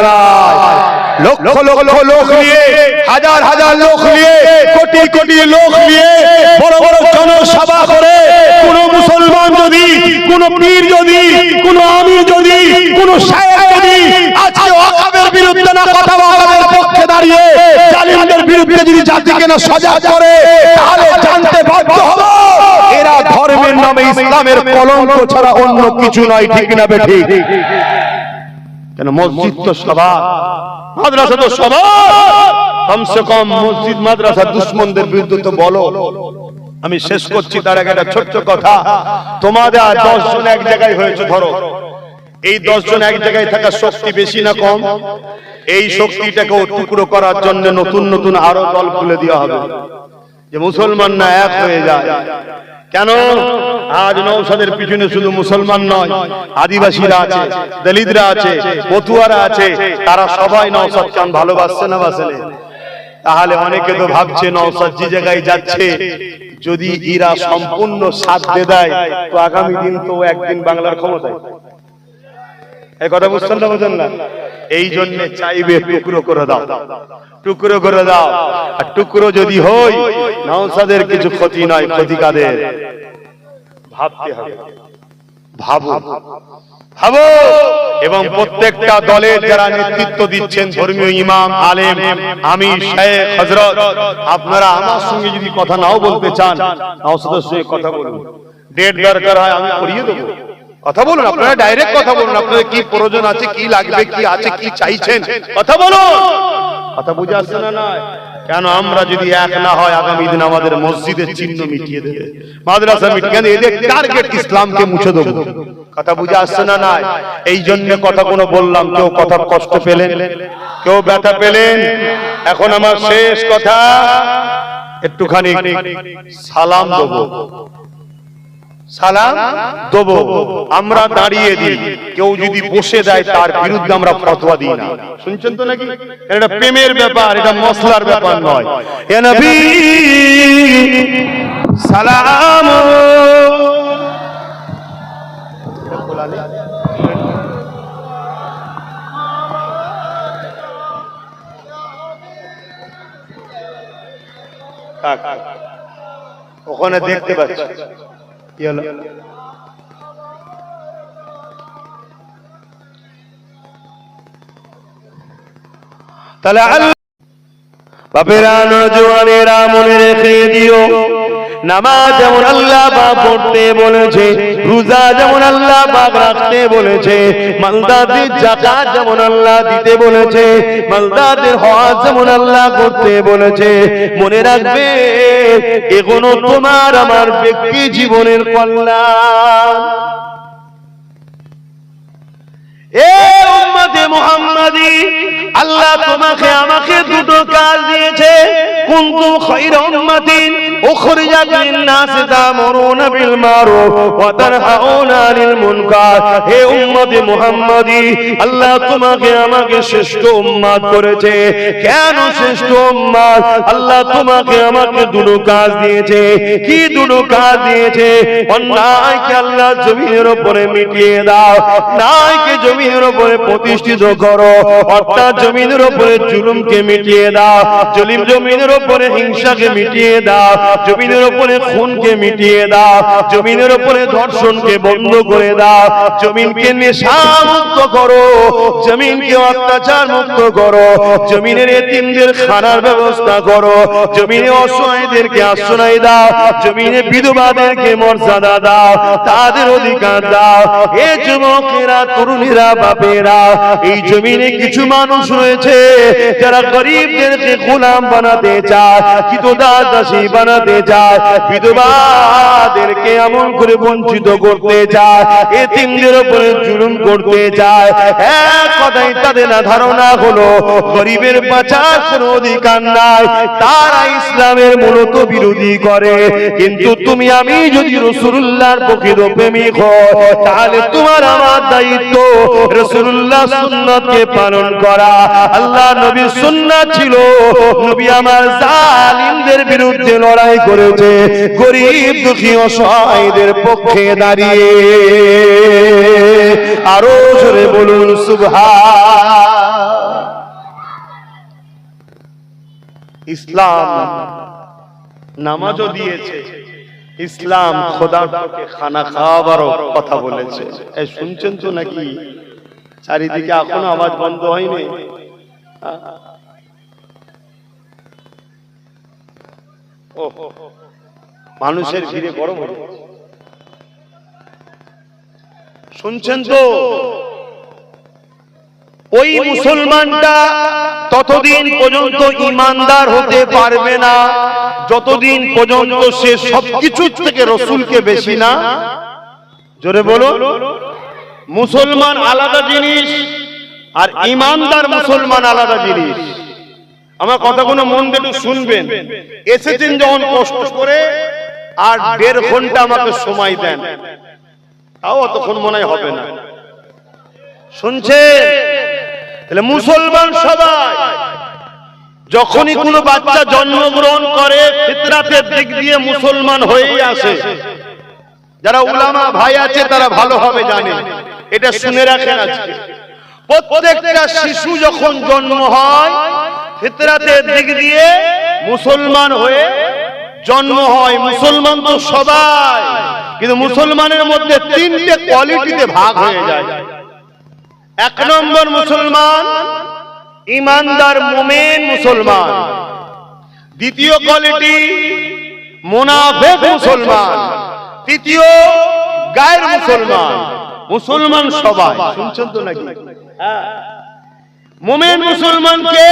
B: লক্ষ লক্ষ লোক নিয়ে, হাজার হাজার লোক নিয়ে, কোটি কোটি লোক নিয়ে বড় বড় জনসভা করে কোন মুসলমান যদি, কোন পীর যদি, কোন আমির যদি, কোন শায়েখ যদি আজকে ওয়াকফের বিরুদ্ধে না কথা ওয়াকফের পক্ষে দাঁড়িয়ে জালিমদের বিরুদ্ধে যদি জাতিকে না সজাগ করে, তাহলে জানতে বাধ্য হবো এরা ধর্মের নামে ইসলামের কলঙ্ক ছাড়া অন্য কিছু নয়। ঠিক না বেঠিক? কেন মসজিদ তো সবার, মাদ্রাসা তো সবার। কমসে কম মসজিদ মাদ্রাসা দুশ্মনদের বিরুদ্ধে তো বলো। আমি শেষ করছি তার আগে একটা ছোট্ট কথা। তোমাদের 10 জন এক জায়গায় হয়েছে, ধরো এই 10 জন এক জায়গায় থাকার শক্তি বেশি না কম? এই শক্তিটাকে টুকরো করার জন্য নতুন নতুন আরো দল খুলে দেওয়া হবে, যে মুসলমান না এক হয়ে যায়। কেন? আজ নওশাদের পিছনে শুধু মুসলমান নয়, আদিবাসীরা আছে, দলিতরা আছে, পতুয়ারা আছে, তারা সবাই নওশাদ খান ভালোবাসছে না বাসে? তাহলে অনেকে তো ভাবছে নওশাদ যে জায়গায় যাচ্ছে যদি এরা সম্পূর্ণ সাথ দিয়ে দেয় তো আগামী দিন তো একদিন বাংলার ক্ষমতায়। এই কথা বুঝছেন না বুঝেন না? এই জন্য চাইবে টুকরো করে দাও, টুকরো করে দাও। আর টুকরো যদি হয় নওশাদের কিছু ক্ষতি নয়, ক্ষতি কাদের? ভাবতে হবে, ভাবো ভাবো। এবং প্রত্যেকটা দলের যারা নেতৃত্ব দিচ্ছেন, ধর্মীয় ইমাম, আলেম, আমির, শায়েখ, হযরত, আপনারা আমার সঙ্গে যদি কথা নাও বলতে চান, নওশাদের সঙ্গে কথা বলুন। ডেট দরকার হয় আমি করিয়ে দেবো, কথা বলুন। আপনারা ডাইরেক্ট কথা বলুন, আপনাদের কি প্রয়োজন আছে, কি লাগবে, কি আছে, কি চাইছেন, কথা বলুন। কথা বুঝে আসছে না? না কেন? আমরা যদি এক না হয় আগামী দিন আমাদের মসজিদের চিহ্ন মিটিয়ে দেবে, মাদ্রাসা মিটিয়ে দেবে, এদের টার্গেট ইসলামকে মুছে দেবো। কথা বুঝে আসছে না? না এই জন্য কথা কোনো বললাম। কেউ কথা কষ্ট পেলেন, কেউ ব্যথা পেলেন? এখন আমার শেষ কথা, একটুখানি সালাম দেবো, সালাম দেবো। আমরা দাঁড়িয়ে দিই, কেউ যদি বসে দেয় তার বিরুদ্ধে আমরা ফতোয়া দিই না। শুনছেন তো নাকি? এটা প্রেমের ব্যাপার, এটা মশলার ব্যাপার নয়। এ নবী সালাম। ওখানে দেখতে পাচ্ছি কি হলো? তাহলে বাপেরা, নওজওয়ানেরা মনে রেখে দিও, নামাজ যেমন আল্লাহ পাক পড়তে বলেছে, রোজা যেমন আল্লাহ পাক রাখতে বলেছে, মালদাদের যাকাত যেমন আল্লাহ দিতে বলেছে, মালদাদের হজ যেমন আল্লাহ করতে বলেছে, মনে রাখবে এগুলো তোমার আমার ব্যক্তি জীবনের কল্যাণ। এ উম্মতে মুহাম্মাদি, আল্লাহ তোমাকে আমাকে দুটো কাজ দিয়েছে। কুনতুম খায়রা উম্মাতিন উখরিজাত লিন-নাস তা'মুরুনা বিল মারুফ ওয়া তানহাউনা আনিল মুনকার। হে উম্মতে মুহাম্মাদি, আল্লাহ তোমাকে আমাকে শ্রেষ্ঠ উম্মত করেছে। কেন শ্রেষ্ঠ উম্মত? আল্লাহ তোমাকে আমাকে দুটো কাজ দিয়েছে। কি দুটো কাজ দিয়েছে? অন্যায়কে আল্লাহ জমিনের উপরে মিটিয়ে দাও, ন্যায়কে জমিনের উপরে প্রতিষ্ঠিত করো, অর্থাৎ জমিনের উপরে জুলুমকে মিটিয়ে দাও, জমিনের উপরে হিংসাকে মিটিয়ে দাও, জমিনের উপরে খুনকে মিটিয়ে দাও, জমিনের উপরে ধর্ষণকে বন্ধ করে দাও, জমিনকে নেশা মুক্ত করো, জমিনকে অত্যাচার মুক্ত করো, জমিনের এতিমদের খানার ব্যবস্থা করো, জমিনে অসহায়দেরকে আশ্রয় দাও, জমিনে বিধবাদেরকে মর্যাদা দাও, তাদের অধিকার দাও। এ যুবকেরা, তরুণীরা, বাপেরা, এই জমিনে কিছু মানুষ রয়েছে যারা গরিবদেরকে গোলাম বানাতে চায়, দাসী বানাতে চায়, বিধবাদেরকে এমন করে বঞ্চিত করতে চায়, এতিমদের উপরে জুলুম করতে চায়। এক কথায় তাদের না ধারণা হলো গরিবের বাঁচার কোনো অধিকার নাই, তারা ইসলামের মূলত বিরোধী করে। কিন্তু তুমি আমি যদি রাসূলুল্লাহর প্রকৃত প্রেমিক হই, তাহলে তোমার আমার দায়িত্ব রাসূলুল্লাহ সুন্নাতকে পালন করা। আল্লাহ নবীর সুন্নাত ছিল, নবী আমার জালিমদের বিরুদ্ধে লড়াই করেছে, গরিব দুঃখী অসহায়দের পক্ষে দাঁড়িয়ে। আরো জোরে বলুন সুবহান। ইসলাম নামাজও দিয়েছে, ইসলাম খোদার পক্ষে খানা খাওয়াবারও কথা বলেছে। এই শুনছেন তো নাকি? চারিদিকে এখনো আওয়াজ বন্ধ হয়নি? মানুষের ভিড়ে গরম হয়ে শুনছেন তো? ওই মুসলমানটা ততদিন পর্যন্ত ইমানদার হতে পারবে না যতদিন পর্যন্ত সে সবকিছু থেকে রসুলকে বেশি না। জোরে বলো। মুসলমান আলাদা জিনিস আর ইমানদার মুসলমান আলাদা জিনিস। আমার কথাগুলো মন দিয়ে একটু শুনবেন। এসেছেন যখন কষ্ট করে, আর 1.5 ঘন্টা আমাকে সময় দেন, তাও অতক্ষণ মনে হবে না। শুনছে? তাহলে মুসলমান সবাই যখনই কোনো বাচ্চা জন্মগ্রহণ করে ফিতরাতের দিক দিয়ে মুসলমান হয়েই আসে। যারা উলামা ভাই আছে তারা ভালোভাবে জানে, এটা শুনে রাখেন। আজকে প্রত্যেকটা শিশু যখন জন্ম হয় ফিতরাতের দিক দিয়ে মুসলমান হয়ে জন্ম হয়। মুসলমান তো সবাই, কিন্তু মুসলমানের মধ্যে তিনটে কোয়ালিটিতে ভাগ হয়ে যায়। এক নম্বর মুসলমান ইমানদার মুমিন মুসলমান। দ্বিতীয় কোয়ালিটি মুনাফিক মুসলমান। তৃতীয় গায়ের মুসলমান। মুসলমান সবাই, শুনছেন তো নাকি? মুমিন মুসলমানকে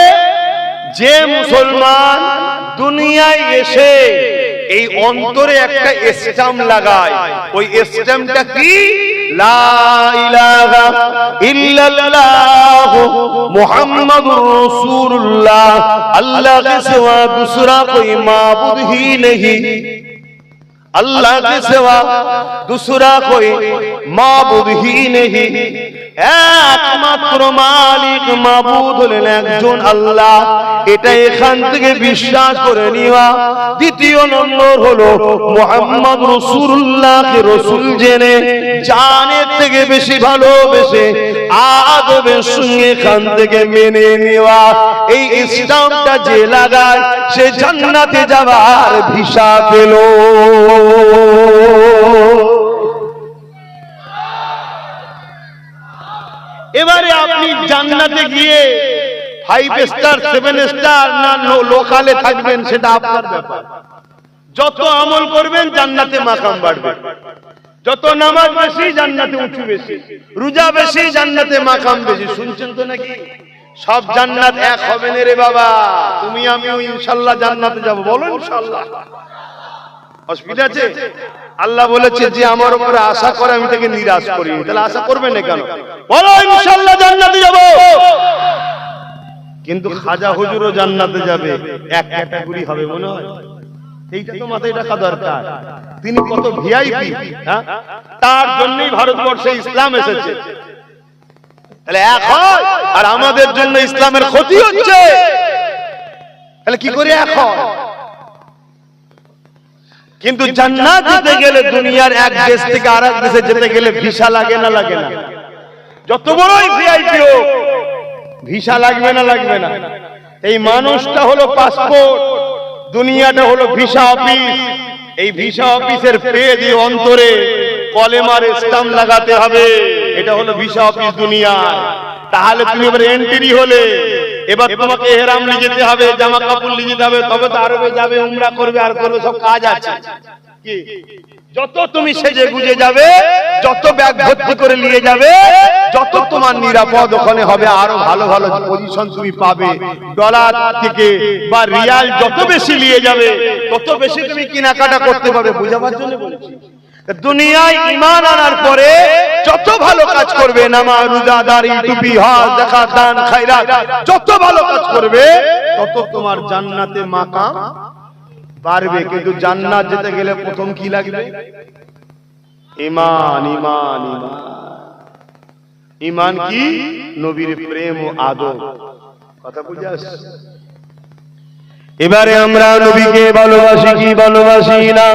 B: যে মুসলমান দুনিয়ায় এসে এই অন্তরে একটা স্ট্যাম্প লাগায়, ওই স্ট্যাম্পটা কি? লা ইলাহা ইল্লাল্লাহ মুহাম্মাদুর রাসূলুল্লাহ, আল্লাহ के सिवा दूसरा कोई माबूद ही नहीं, अल्लाह के सिवा दूसरा कोई माबूद ही नहीं। একমাত্র মালিক মাবুদ হলেন একজন আল্লাহ, এটা এখান থেকে বিশ্বাস করে নিওয়া। দ্বিতীয় নম্বর হলো মুহাম্মদ রাসূলুল্লাহকে রাসূল জেনে জানের থেকে বেশি ভালোবেসে আদবের সঙ্গে এখান থেকে মেনে নেওয়া। এই ইসলামটা যে লাগায় সে জান্নাতে যাওয়ার ভিসা পেল। এবারে আপনি জান্নাতে গিয়ে 5 স্টার 7 স্টার না লোকালে থাকবেন সেটা আপনার ব্যাপার। যত আমল করবেন জান্নাতে মাকাম বাড়বে, যত নামাজ বেশি জান্নাতে উঁচু বেশি, রোজা বেশি জান্নাতে মাকাম বেশি। শুনছেন তো নাকি? সব জান্নাত এক হবে না রে বাবা। তুমি আমিও ইনশাআল্লাহ জান্নাতে যাব, বলো ইনশাআল্লাহ। অসুবিধা আছে? আল্লাহ বলেছে যে আমার উপরে আশা করে আমি তাকে নিরাশ করি, তাহলে আশা করবে না কেন? বলো ইনশাআল্লাহ জান্নাতে যাব। কিন্তু খাজা হুজুরও জান্নাতে যাবে, এক ক্যাটাগরি হবে মনে হয়। এইটা তো মাথায় রাখা দরকার। তিনি কত ভিআইপি, হ্যাঁ? তার জন্যই ভারতবর্ষে ইসলাম এসেছে। তাহলে এক হয়, আর আমাদের জন্য ইসলামের ক্ষতি হচ্ছে, তাহলে কি করে এক হয়? কিন্তু জান্নাত যেতে গেলে দুনিয়ার এক দেশ থেকে আরেক দেশে যেতে গেলে ভিসা লাগে না লাগে না? যত বড়ই ভিআইপি হোক ভিসা লাগবে না লাগবে না? এই মানুষটা হলো পাসপোর্ট, দুনিয়াটা হলো ভিসা অফিস। এই ভিসা অফিসের পেজ অন্তরে কলেমার স্ট্যাম্প লাগাতে হবে, এটা হলো ভিসা অফিস দুনিয়ায়। তাহলে তুমি এবার এন্ট্রি হলে, এবার তোমাকে ইহরাম নিয়ে যেতে হবে, জামা কাপড় নিয়ে যেতে হবে, তবে তো আরবে যাবে, উমরা করবে, আর করবে, সব কাজ আছে। কি যত তুমি সেজে গুজে যাবে, যত ব্যাগ ভর্তি করে নিয়ে যাবে, যত তোমার নিরাপদ ওখানে হবে, আরো ভালো ভালো পজিশন তুমি পাবে। ডলার থেকে বা রিয়াল যত বেশি নিয়ে যাবে তত বেশি তুমি কেনাকাটা করতে পারবে। বুঝাবার জন্য বলছি। দুনিয়ায় ঈমান আনার পরে যত ভালো কাজ করবে, নামাজ রোজা দাড়ি টুপি হজ যাকাত দান খায়রাত, যত ভালো কাজ করবে তত তোমার জান্নাতে মাকাম বাড়বে। কিন্তু জান্নাত যেতে গেলে প্রথম কি লাগবে? ঈমান। ঈমান ঈমান ঈমান কি? নবীর প্রেম ও আদব। কথা বুঝে আসছে?
A: এবারে আমরা নবীকে ভালোবাসি কি ভালোবাসি না,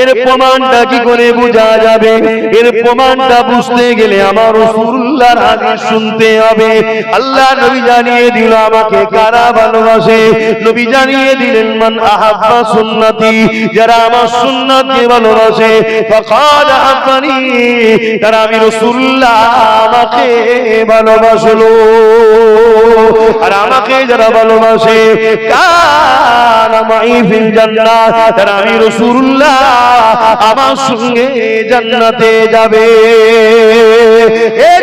A: এর প্রমাণটা কি করে বোঝা যাবে? এর প্রমাণটা বুঝতে গেলে আমার রাসূলুল্লাহর হাদিস শুনতে হবে। আল্লাহ নবী জানিয়ে দিল আমাকে কারা ভালোবাসে। নবী জানিয়ে দিলেন মান আহাব্বা সুন্নতি, যারা আমার সুন্নাতকে ভালোবাসে, ফাকাদ আহাব্বানি, তারা আমি রাসূলুল্লাহ আমাকে ভালোবাসলো। আর আমাকে যারা ভালোবাসে আমি রাসূলুল্লাহ আমার সঙ্গে জান্নাতে যাবে।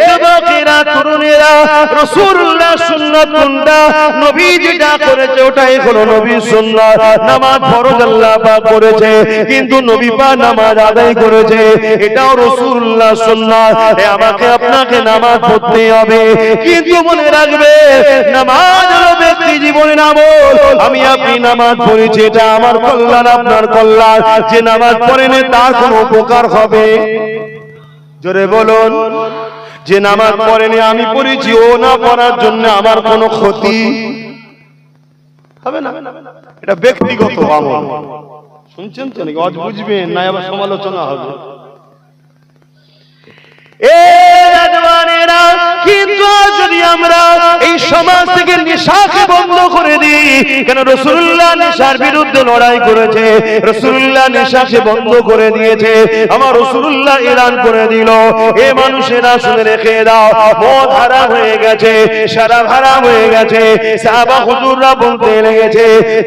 A: যুবকেরা তরুণেরা, রাসূলুল্লাহ সুন্নাত কোনটা? নবী যেটা করেছে ওটাই হলো নবীর সুন্নাত। নামাজ ফরজ আল্লাহ পাক করেছে, কিন্তু নবী পাক নামাজ আদায় করেছে, এটাও রাসূলুল্লাহ সুন্নাত। আমাকে আপনাকে নামাজ পড়তে হবে, কিন্তু মনে রাখবে নামাজ হলো ব্যক্তি জীবনের আমল। আমি আপনি নামাজ পড়েছি, এটা আমার কল্যাণ আপনার কল্যাণ। যে নামাজ পড়েনি তার কোনো উপকার হবে? জোরে বলুন। যে নামাজ পড়েনি আমি পড়েছি, ও না পড়ার জন্য আমার কোনো ক্ষতি?
B: হবে না, এটা ব্যক্তিগত আমল। শুনছেন তো নাকি? আজ বুঝবেন না আবার সমালোচনা হবে।
A: কিন্তু যদি আমরা এই সমাজ থেকে নেশাকে বন্ধ করে দিই, কেন রাসূলুল্লাহ নেশার বিরুদ্ধে লড়াই করেছে, রাসূলুল্লাহ নেশাকে বন্ধ করে দিয়েছে। আমার রাসূলুল্লাহ এলান করে দিল, এ মানুষেরা শুনে রেখে দাও, মদ হারাম হয়ে গেছে, শরাব হারাম হয়ে গেছে। সাহাবা হুজুররা বলতে লেগেছে,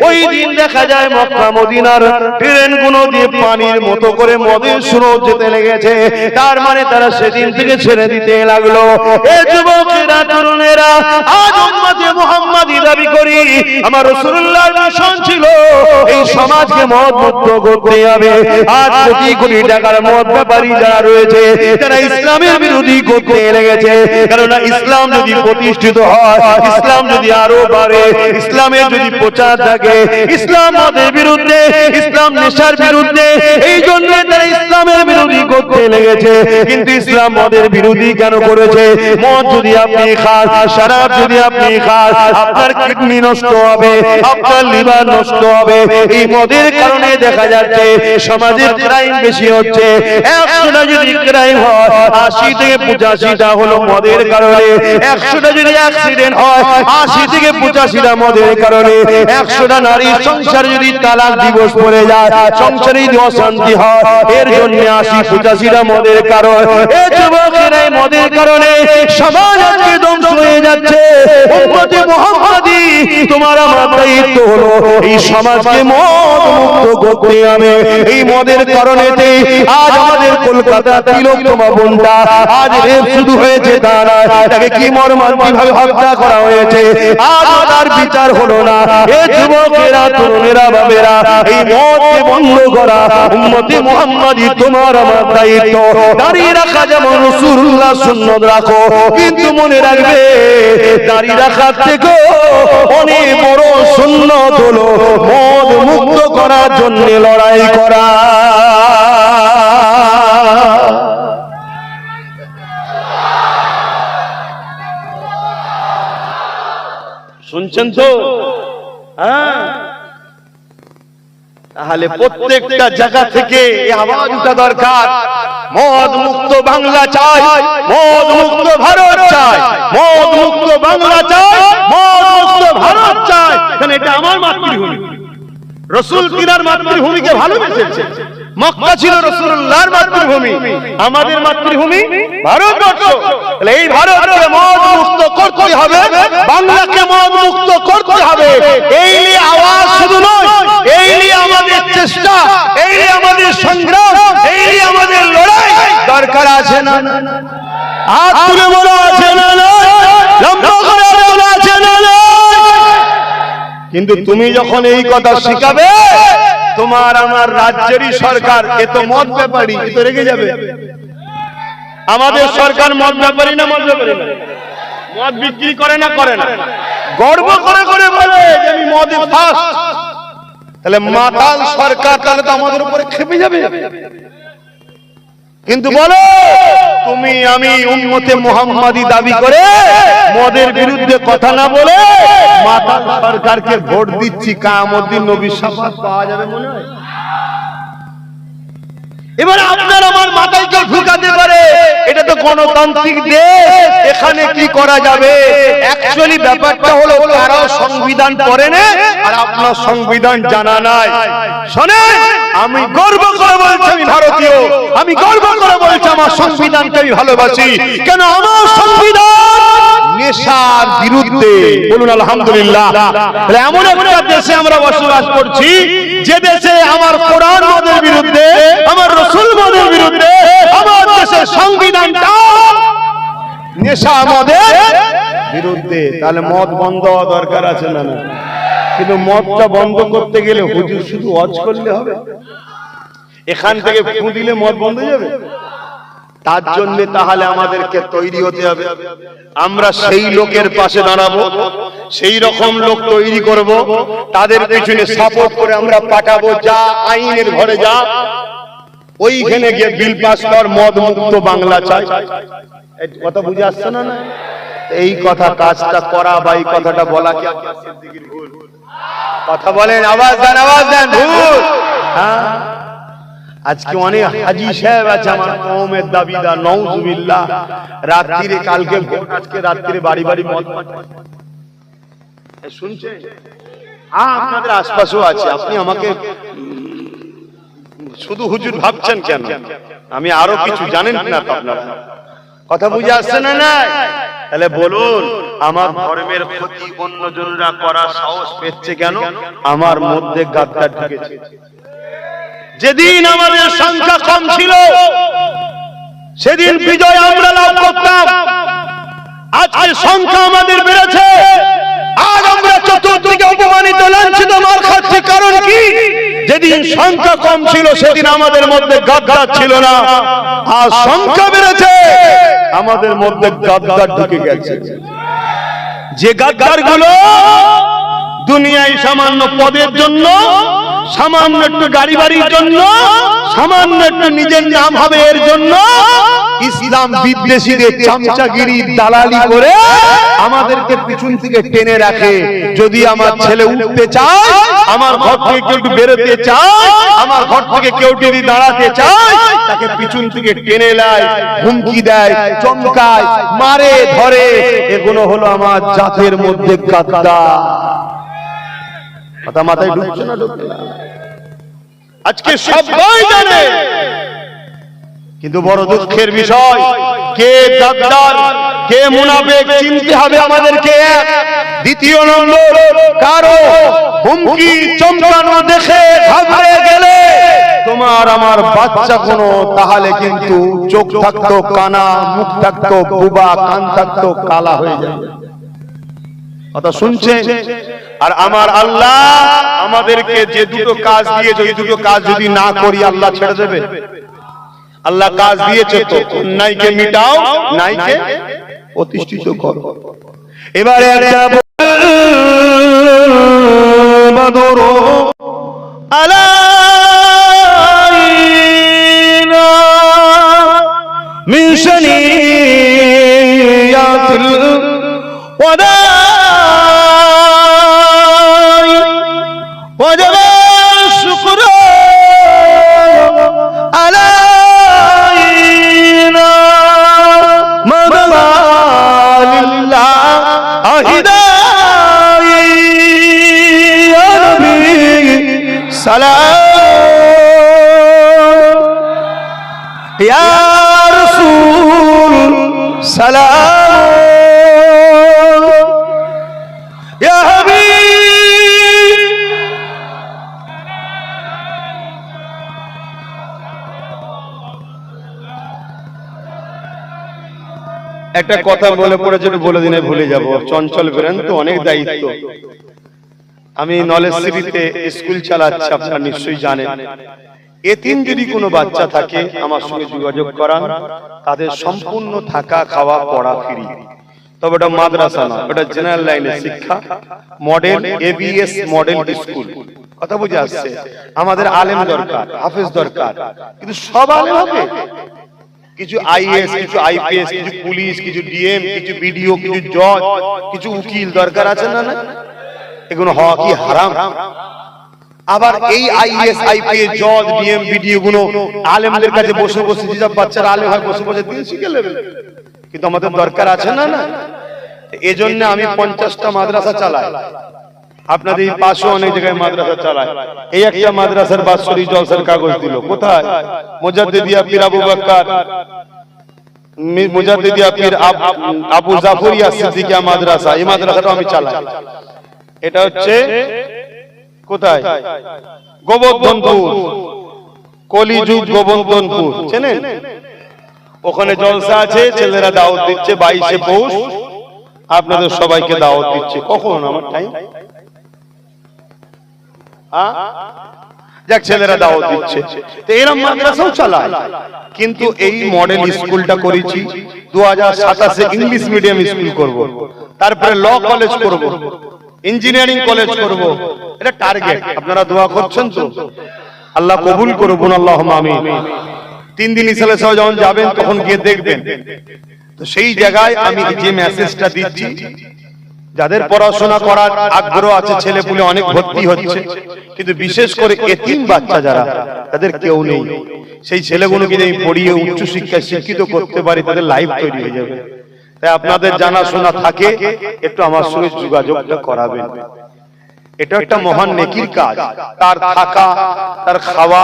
A: ওই দিন দেখা যায় মক্কা মদিনার ট্রেনগুলো দিয়ে পানির মতো করে মদের স্রোত যেতে লেগেছে। তার মানে তারা সেদিন থেকে ছেড়ে দিতে লাগলো। এই যুবকেরা তরুণেরা, আজ উম্মতে মুহাম্মাদি দাবি করি, আমার রাসূলুল্লাহর মিশন ছিল এই সমাজকে মদ মুক্ত করতে হবে। আজ কোটি কোটি টাকার মদ ব্যাপারী যারা রয়েছে, যারা ইসলামের বিরোধী করতে লেগেছে, কেননা ইসলাম যদি প্রতিষ্ঠিত হয়, ইসলাম যদি আরো বাড়ে, ইসলামের যদি প্রচার থাকে, ইসলাম মদের বিরুদ্ধে, ইসলাম নেশার বিরুদ্ধে, এই জন্য তারা ইসলামের বিরোধী করতে লেগেছে। কিন্তু ইসলাম মদের বিরোধী কেন করেছে? মদ যদি আপনি খান, শরাব যদি আপনি খান, আপনার কিডনি নষ্ট হবে, আপনার লিভার নষ্ট হবে। এই মদের কারণে দেখা যাচ্ছে সমাজের ক্রাইম বেশি হচ্ছে। 100টা যদি ক্রাইম হয়, 80 থেকে 85টা হলো মদের কারণে। 100টা যদি অ্যাক্সিডেন্ট হয়, 80 থেকে 85টা মদের কারণে। 100টা নারীর সংসার যদি তালাক দিবস পড়ে যায়, সংসারে যদি অশান্তি হয়, এর জন্য 80-85টা মদের কারণ। এই যুবকেরা এই মদের কারণে সমাজ আজকে ধ্বংস হয়ে যাচ্ছে। উম্মতে মুহাম্মাদি, তোমার আমার দায়িত্ব হলো এই সমাজকে মদ মুক্ত করতে হবে। এই মদের কারণেতে আজ আমাদের কলকাতা তিলোত্তমা বোনটা আজ রেপ শুধু হয়েছে তা নয়, তাকে কি মর্মান্তিকভাবে হত্যা করা হয়েছে, আজ তার বিচার হলো না। এই যুবকেরা তরুণেরা বাবেরা, এই মদকে বন্ধ করা উম্মতে মুহাম্মাদি তোমার আমার দায়িত্ব। দাঁড়িয়ে রাখা যেমন রাসূলুল্লাহ সুন্নাত রাখো, কিন্তু মনে রাখবে দাঁড়িয়ে রাখার থেকে অনেক বড় সুন্নাত হলো মদ মুক্ত করার জন্য লড়াই করা। শুনছেন তো? হ্যাঁ, তাহলে প্রত্যেকটা জায়গা থেকে এই আওয়াজ উঠা দরকার। মদ মুক্ত বাংলা চাই, মদ মুক্ত ভারত চাই, মদ মুক্ত বাংলা চাই, মদ মুক্ত ভারত চাই। কারণ এটা আমার মাতৃভূমি। রাসূল কিনার মাতৃভূমিকে ভালোবেসেছে। মক্কা ছিল রাসূলুল্লাহর মাতৃভূমি, আমাদের মাতৃভূমি ভারতবর্ষ। তাহলে এই ভারতকে মদ মুক্ত করতে হবে, বাংলাকে মদ মুক্ত করতে হবে। এই নিয়ে আওয়াজ শুধু নয়, এই নিয়ে আমাদের চেষ্টা, এই নিয়ে আমাদের সংগ্রাম, এই নিয়ে আমাদের লড়াই দরকার আছে না? হাত তুলে বলা আছে না? লম্বা করে বলা আছে না? কিন্তু তুমি যখন এই কথা শিখাবে, তোমার আমার রাজ্যেরই সরকার, এ তো মদ ব্যাপারী, এ তো রেগে যাবে। আমাদের সরকার মদ ব্যাপারী না? মদ ব্যাপারী না? মদ বিক্রি করে না? করে না? গর্ব করে করে বলে যে আমি মদে ফার্স্ট। তাহলে মাতাল সরকার, তাহলে তো আমাদের উপরে খেপে যাবে। কিন্তু বলো, তুমি আমি উম্মতে মুহাম্মাদি দাবি করে মদের বিরুদ্ধে কথা না বলে মাতাল সরকারকে ভোট দিচ্ছি, কিয়ামত দিন নবীর শাফাত পাওয়া যাবে মনে হয়? এবার আপনার আমার মাথায় কেউ ঢুকাতে পারে এটা তো গণতান্ত্রিক দেশ, এখানে কি করা যাবে? অ্যাকচুয়ালি ব্যাপারটা হলো তারাও সংবিধান পড়ে না আর আপনার সংবিধান জানা নাই। শোনেন, আমি গর্ব করে বলছি আমি ভারতীয়, আমি গর্ব করে বলছি আমার সংবিধানকে আমি ভালোবাসি। কেন? আমার সংবিধান নেশার বিরুদ্ধে। বলুন আলহামদুলিল্লাহ। তাহলে এমন একটা দেশে আমরা বসবাস করছি যে দেশে আমার কোরআন মদের বিরুদ্ধে, আমার রাসূল মদের বিরুদ্ধে, আমার দেশের সংবিধানটা নেশা মদের বিরুদ্ধে। তাহলে মদ বন্ধ হওয়া দরকার আছে না? কিন্তু মদটা বন্ধ করতে গেলে হুজুর শুধু ওয়াজ করলে হবে? এখান থেকে ফু দিলে মদ বন্ধ হয়ে যাবে? তার জন্য তাহলে আমাদেরকে তৈরি হতে হবে। আমরা সেই লোকের পাশে দাঁড়াবো, সেই রকম লোক তৈরি করব, তাদের পিছনে সাপোর্ট করে আমরা পাঠাবো, যা আইনের ঘরে যা, ওইখানে গিয়ে বিল পাস কর, মদ মুক্ত বাংলা চাই। এই কথা বুঝে আসছে না? এই কথা কাজটা করা বা এই কথাটা বলা কি আপনার সিদ্দিকীর ভুল?
B: কথা বলেন, আওয়াজ দেন ভূত। হ্যাঁ, আজকে অনেক হাজি সাহেব আছে আমার কওমের দাবিদার, নাউজুবিল্লাহ, রাত্রিরে কালকে আজকে রাত্রিরে বাড়ি বাড়ি মদ শুনছেন? হ্যাঁ, আপনাদের আশপাশেও আছে। আপনি আমাকে শুধু হুজুর ভাবছেন কেন? আমি আরো কিছু জানেন না তো আপনারা? কথা বুঝে আসছে না? না তাহলে বলুন, আমার ধর্মের ক্ষতি অন্যজনরা করার সাহস পেচ্ছে কেন? আমার মধ্যে গাদ্দার ঢুকেছে। যেদিন আমাদের সংখ্যা কম ছিল সেদিন বিজয় আমরা লাভ করতাম। আজকে সংখ্যা আমাদের বেড়েছে, আজ আমরা চতুর্দিকে অপমানিত, লাঞ্ছিত, মার খাচ্ছি। কারণ কি? যেদিন সংখ্যা কম ছিল সেদিন আমাদের মধ্যে গাদ্দার ছিল না, আর সংখ্যা বেড়েছে আমাদের মধ্যে গাদ্দার ঢুকে গেছে। যে গাদ্দার গুলো দুনিয়ায় সামান্য পদের জন্য, সামান্য একটু গাড়ি বাড়ির জন্য, সামান্য একটু নিজের নাম হবে এর জন্য ইসলাম বিদ্বেষীদের চামচাগিরি দালালি করে আমাদেরকে পিছন থেকে টেনে রাখে। যদি আমার ছেলে উঠতে চায়, আমার ঘর থেকে কেউ একটু বেরোতে চায়, আমার ঘর থেকে কেউ যদি দাঁড়াতে চায়, তাকে পিছন থেকে টেনে নেয়, হুমকি দেয়, চমকায়, মারে, ধরে। এগুলো হলো আমার জাতের মধ্যে গাদ্দার। কথা মাথায় ঢুকছে না? ঢুকছে না? আজকে সবাই জানে, কিন্তু বড় দুঃখের বিষয়, কে গাদ্দার কে মুনাফিক চিনতে হবে আমাদেরকে। দ্বিতীয় নম্বর, কারো হুমকি চমকানো দেখে ঘাবড়ে গেলে তোমার আমার বাচ্চা কোনো, তাহলে কিন্তু চোখ থাকতো কানা, মুখ থাকতো বুবা, কান থাকতো কালা হয়ে যাবে। কথা শুনছেন? আর আমার আল্লাহ আমাদেরকে যে দুটো কাজ দিয়েছে, ওই দুটো কাজ যদি না করি আল্লাহ ছেড়ে দেবে? আল্লাহ কাজ দিয়েছে তো, অন্যায়কে মিটাও, ন্যায়কে প্রতিষ্ঠিত করো। এবারে একটা বাদরো আলাইনা মিন শানিয়াতিল ওয়াদা وجب الشكر علينا مدى لله هداي يا نبي سلام يا رسول سلام يا حبيب। একটা কথা বলে পড়ে যেটা বলে দিনে ভুলে যাব, চঞ্চল বেরেন তো, অনেক দায়িত্ব। আমি নলেজ সিটিতে স্কুল চালাচ্ছি, আপনারা নিশ্চয়ই জানেন। এতিম যদি কোনো বাচ্চা থাকে আমার সঙ্গে যোগাযোগ করান, তাদের সম্পূর্ণ থাকা, খাওয়া, পড়া ফ্রি। তবে এটা মাদ্রাসা না, এটা জেনারেল লাইনের শিক্ষা, মডেল এবিএস মডেল স্কুল। কথা বুঝে আসছে? আমাদের আলেম দরকার, হাফেজ দরকার, কিন্তু সব আলেম হবে? কিছু আইএস, কিছু আইপিএস, কিছু পুলিশ, কিছু ডিএম, কিছু বিডিও, কিছু জজ, কিছু উকিল দরকার আছে না? না, এগুলো হওয়া কি হারাম? আবার এই আইএস, আইপিএস, জজ, ডিএম, বিডিও গুলো আলেমদের কাছে বসে বসে, যেসব বাচ্চারা আলেম হয় বসে বসে দিন শিখে নেবে, কিন্তু আমাদের দরকার আছে না? না, এজন্য আমি 50টা মাদ্রাসা চালাই। আপনাদের এই পাশেও অনেক জায়গায় মাদ্রাসা চালায়। এই একটা মাদ্রাসার বাৎসরিক জলসার কাগজ দিল। কোথায়? মুজাদ্দিদিয়া পীর আবু বকর, মুজাদ্দিদিয়া পীর আবু জাফরিয়া সিদ্দিকিয়া মাদ্রাসা। এই মাদ্রাসাটা আমি চালাই। এটা হচ্ছে কোথায়? গোবর্ধনপুর, কলিযুগ গোবর্ধনপুর, চেনেন? ওখানে জলসা আছে, ছেলেরা দাওয়াত দিচ্ছে 22শে পৌষ, আপনাদের সবাইকে দাওয়াত দিচ্ছে। কখন? আমার টাইম যাক, ছেলেরা দাওয়াত দিচ্ছে। তো এরকম মাদ্রাসাও চালায়। কিন্তু এই মডেল স্কুলটা করেছি 2027-এ ইংলিশ মিডিয়াম স্কুল করব, তারপরে ল কলেজ করব, ইঞ্জিনিয়ারিং কলেজ করব। এটা টার্গেট। আপনারা দোয়া করছেন তো? আল্লাহ কবুল করুন, আল্লাহুম্মা আমিন। 3 দিন ইসলামে যখন যাবেন তখন গিয়ে দেখবেন। তো সেই জায়গায় আমি যে মেসেজটা দিচ্ছি যাদের পড়াশোনা করার আগ্রহ আছে, ছেলে পুলে অনেক ভর্তি হচ্ছে, কিন্তু বিশেষ করে এতিম বাচ্চা যারা, তাদের কেউ নেই, সেই ছেলেগুলোকে যদি পড়িয়ে উচ্চ শিক্ষায় শিক্ষিত করতে পারি, তাদের লাইফ তৈরি হয়ে যাবে। তাই আপনাদের জানাশোনা থাকে, একটু আমার সঙ্গে যোগাযোগটা করাবেন। এটা একটা মহান নেকির কাজ। তার থাকা, তার খাওয়া,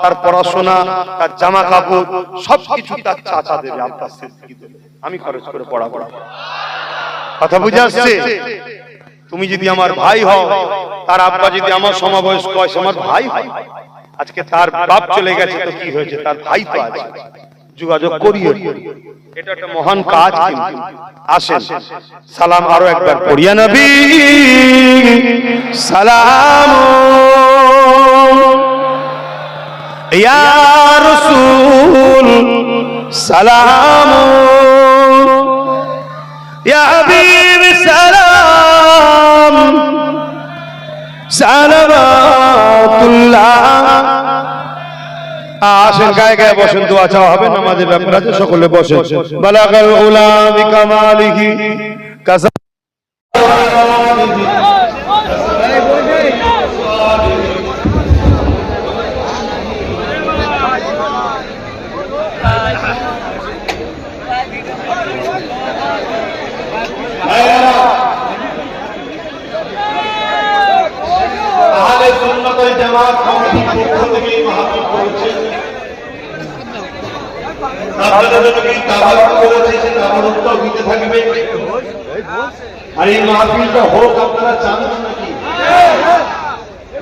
B: তার পড়াশোনা, তার জামা কাপড় সবকিছু তার চাচা দেবে, আপনার স্ত্রী দেবে, আমি খরচ করে পড়াবো। কথা বুঝে আসছে? তুমি যদি আমার ভাই হও, তার আব্বা যদি আমার সমবয়স্ক হয়, সে আমার ভাই হয়। আজকে তার বাপ চলে গেছে তো কি হয়েছে, তার ভাই তো আছে, যোগাযোগ করিয়ে। এটা একটা মহান কাজ। কিন্তু আসেন সালাম আরো একবার পড়িয়া নবী সালাম ইয়া রাসূল সালাম ইয়া হাবিব সালাম সালাওয়াতুল্লাহ। আসেন গায়ে গায়ে বসেন, দোয়া চাওয়া হবে, নামাজের ব্যাপার আছে, সকলে বসেন। বালাগাল উলা বিকামালিহি কাযা আহলে সুন্নাত ওয়াল জামাত কমিটির পক্ষ থেকে মাহফিল করেছে, আপনাদের জন্য কি তাবারুক করেছে, সে তাবারুক তো দিতে থাকবে। আর এই মাহফিলটা হোক, আপনারা চান নাকি?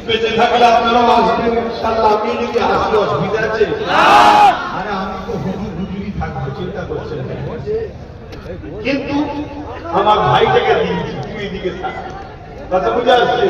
B: বেঁচে থাকলে আপনারাও আসবেন ইনশাআল্লাহ। আপনি যদি আসলে অসুবিধা আছে? আরে আমি তো হুজুরি থাকবো, চিন্তা করছেন না। কিন্তু আমার ভাইটাকে দিয়েছি, তুই এদিকে থাক। কথা বুঝে আসছে?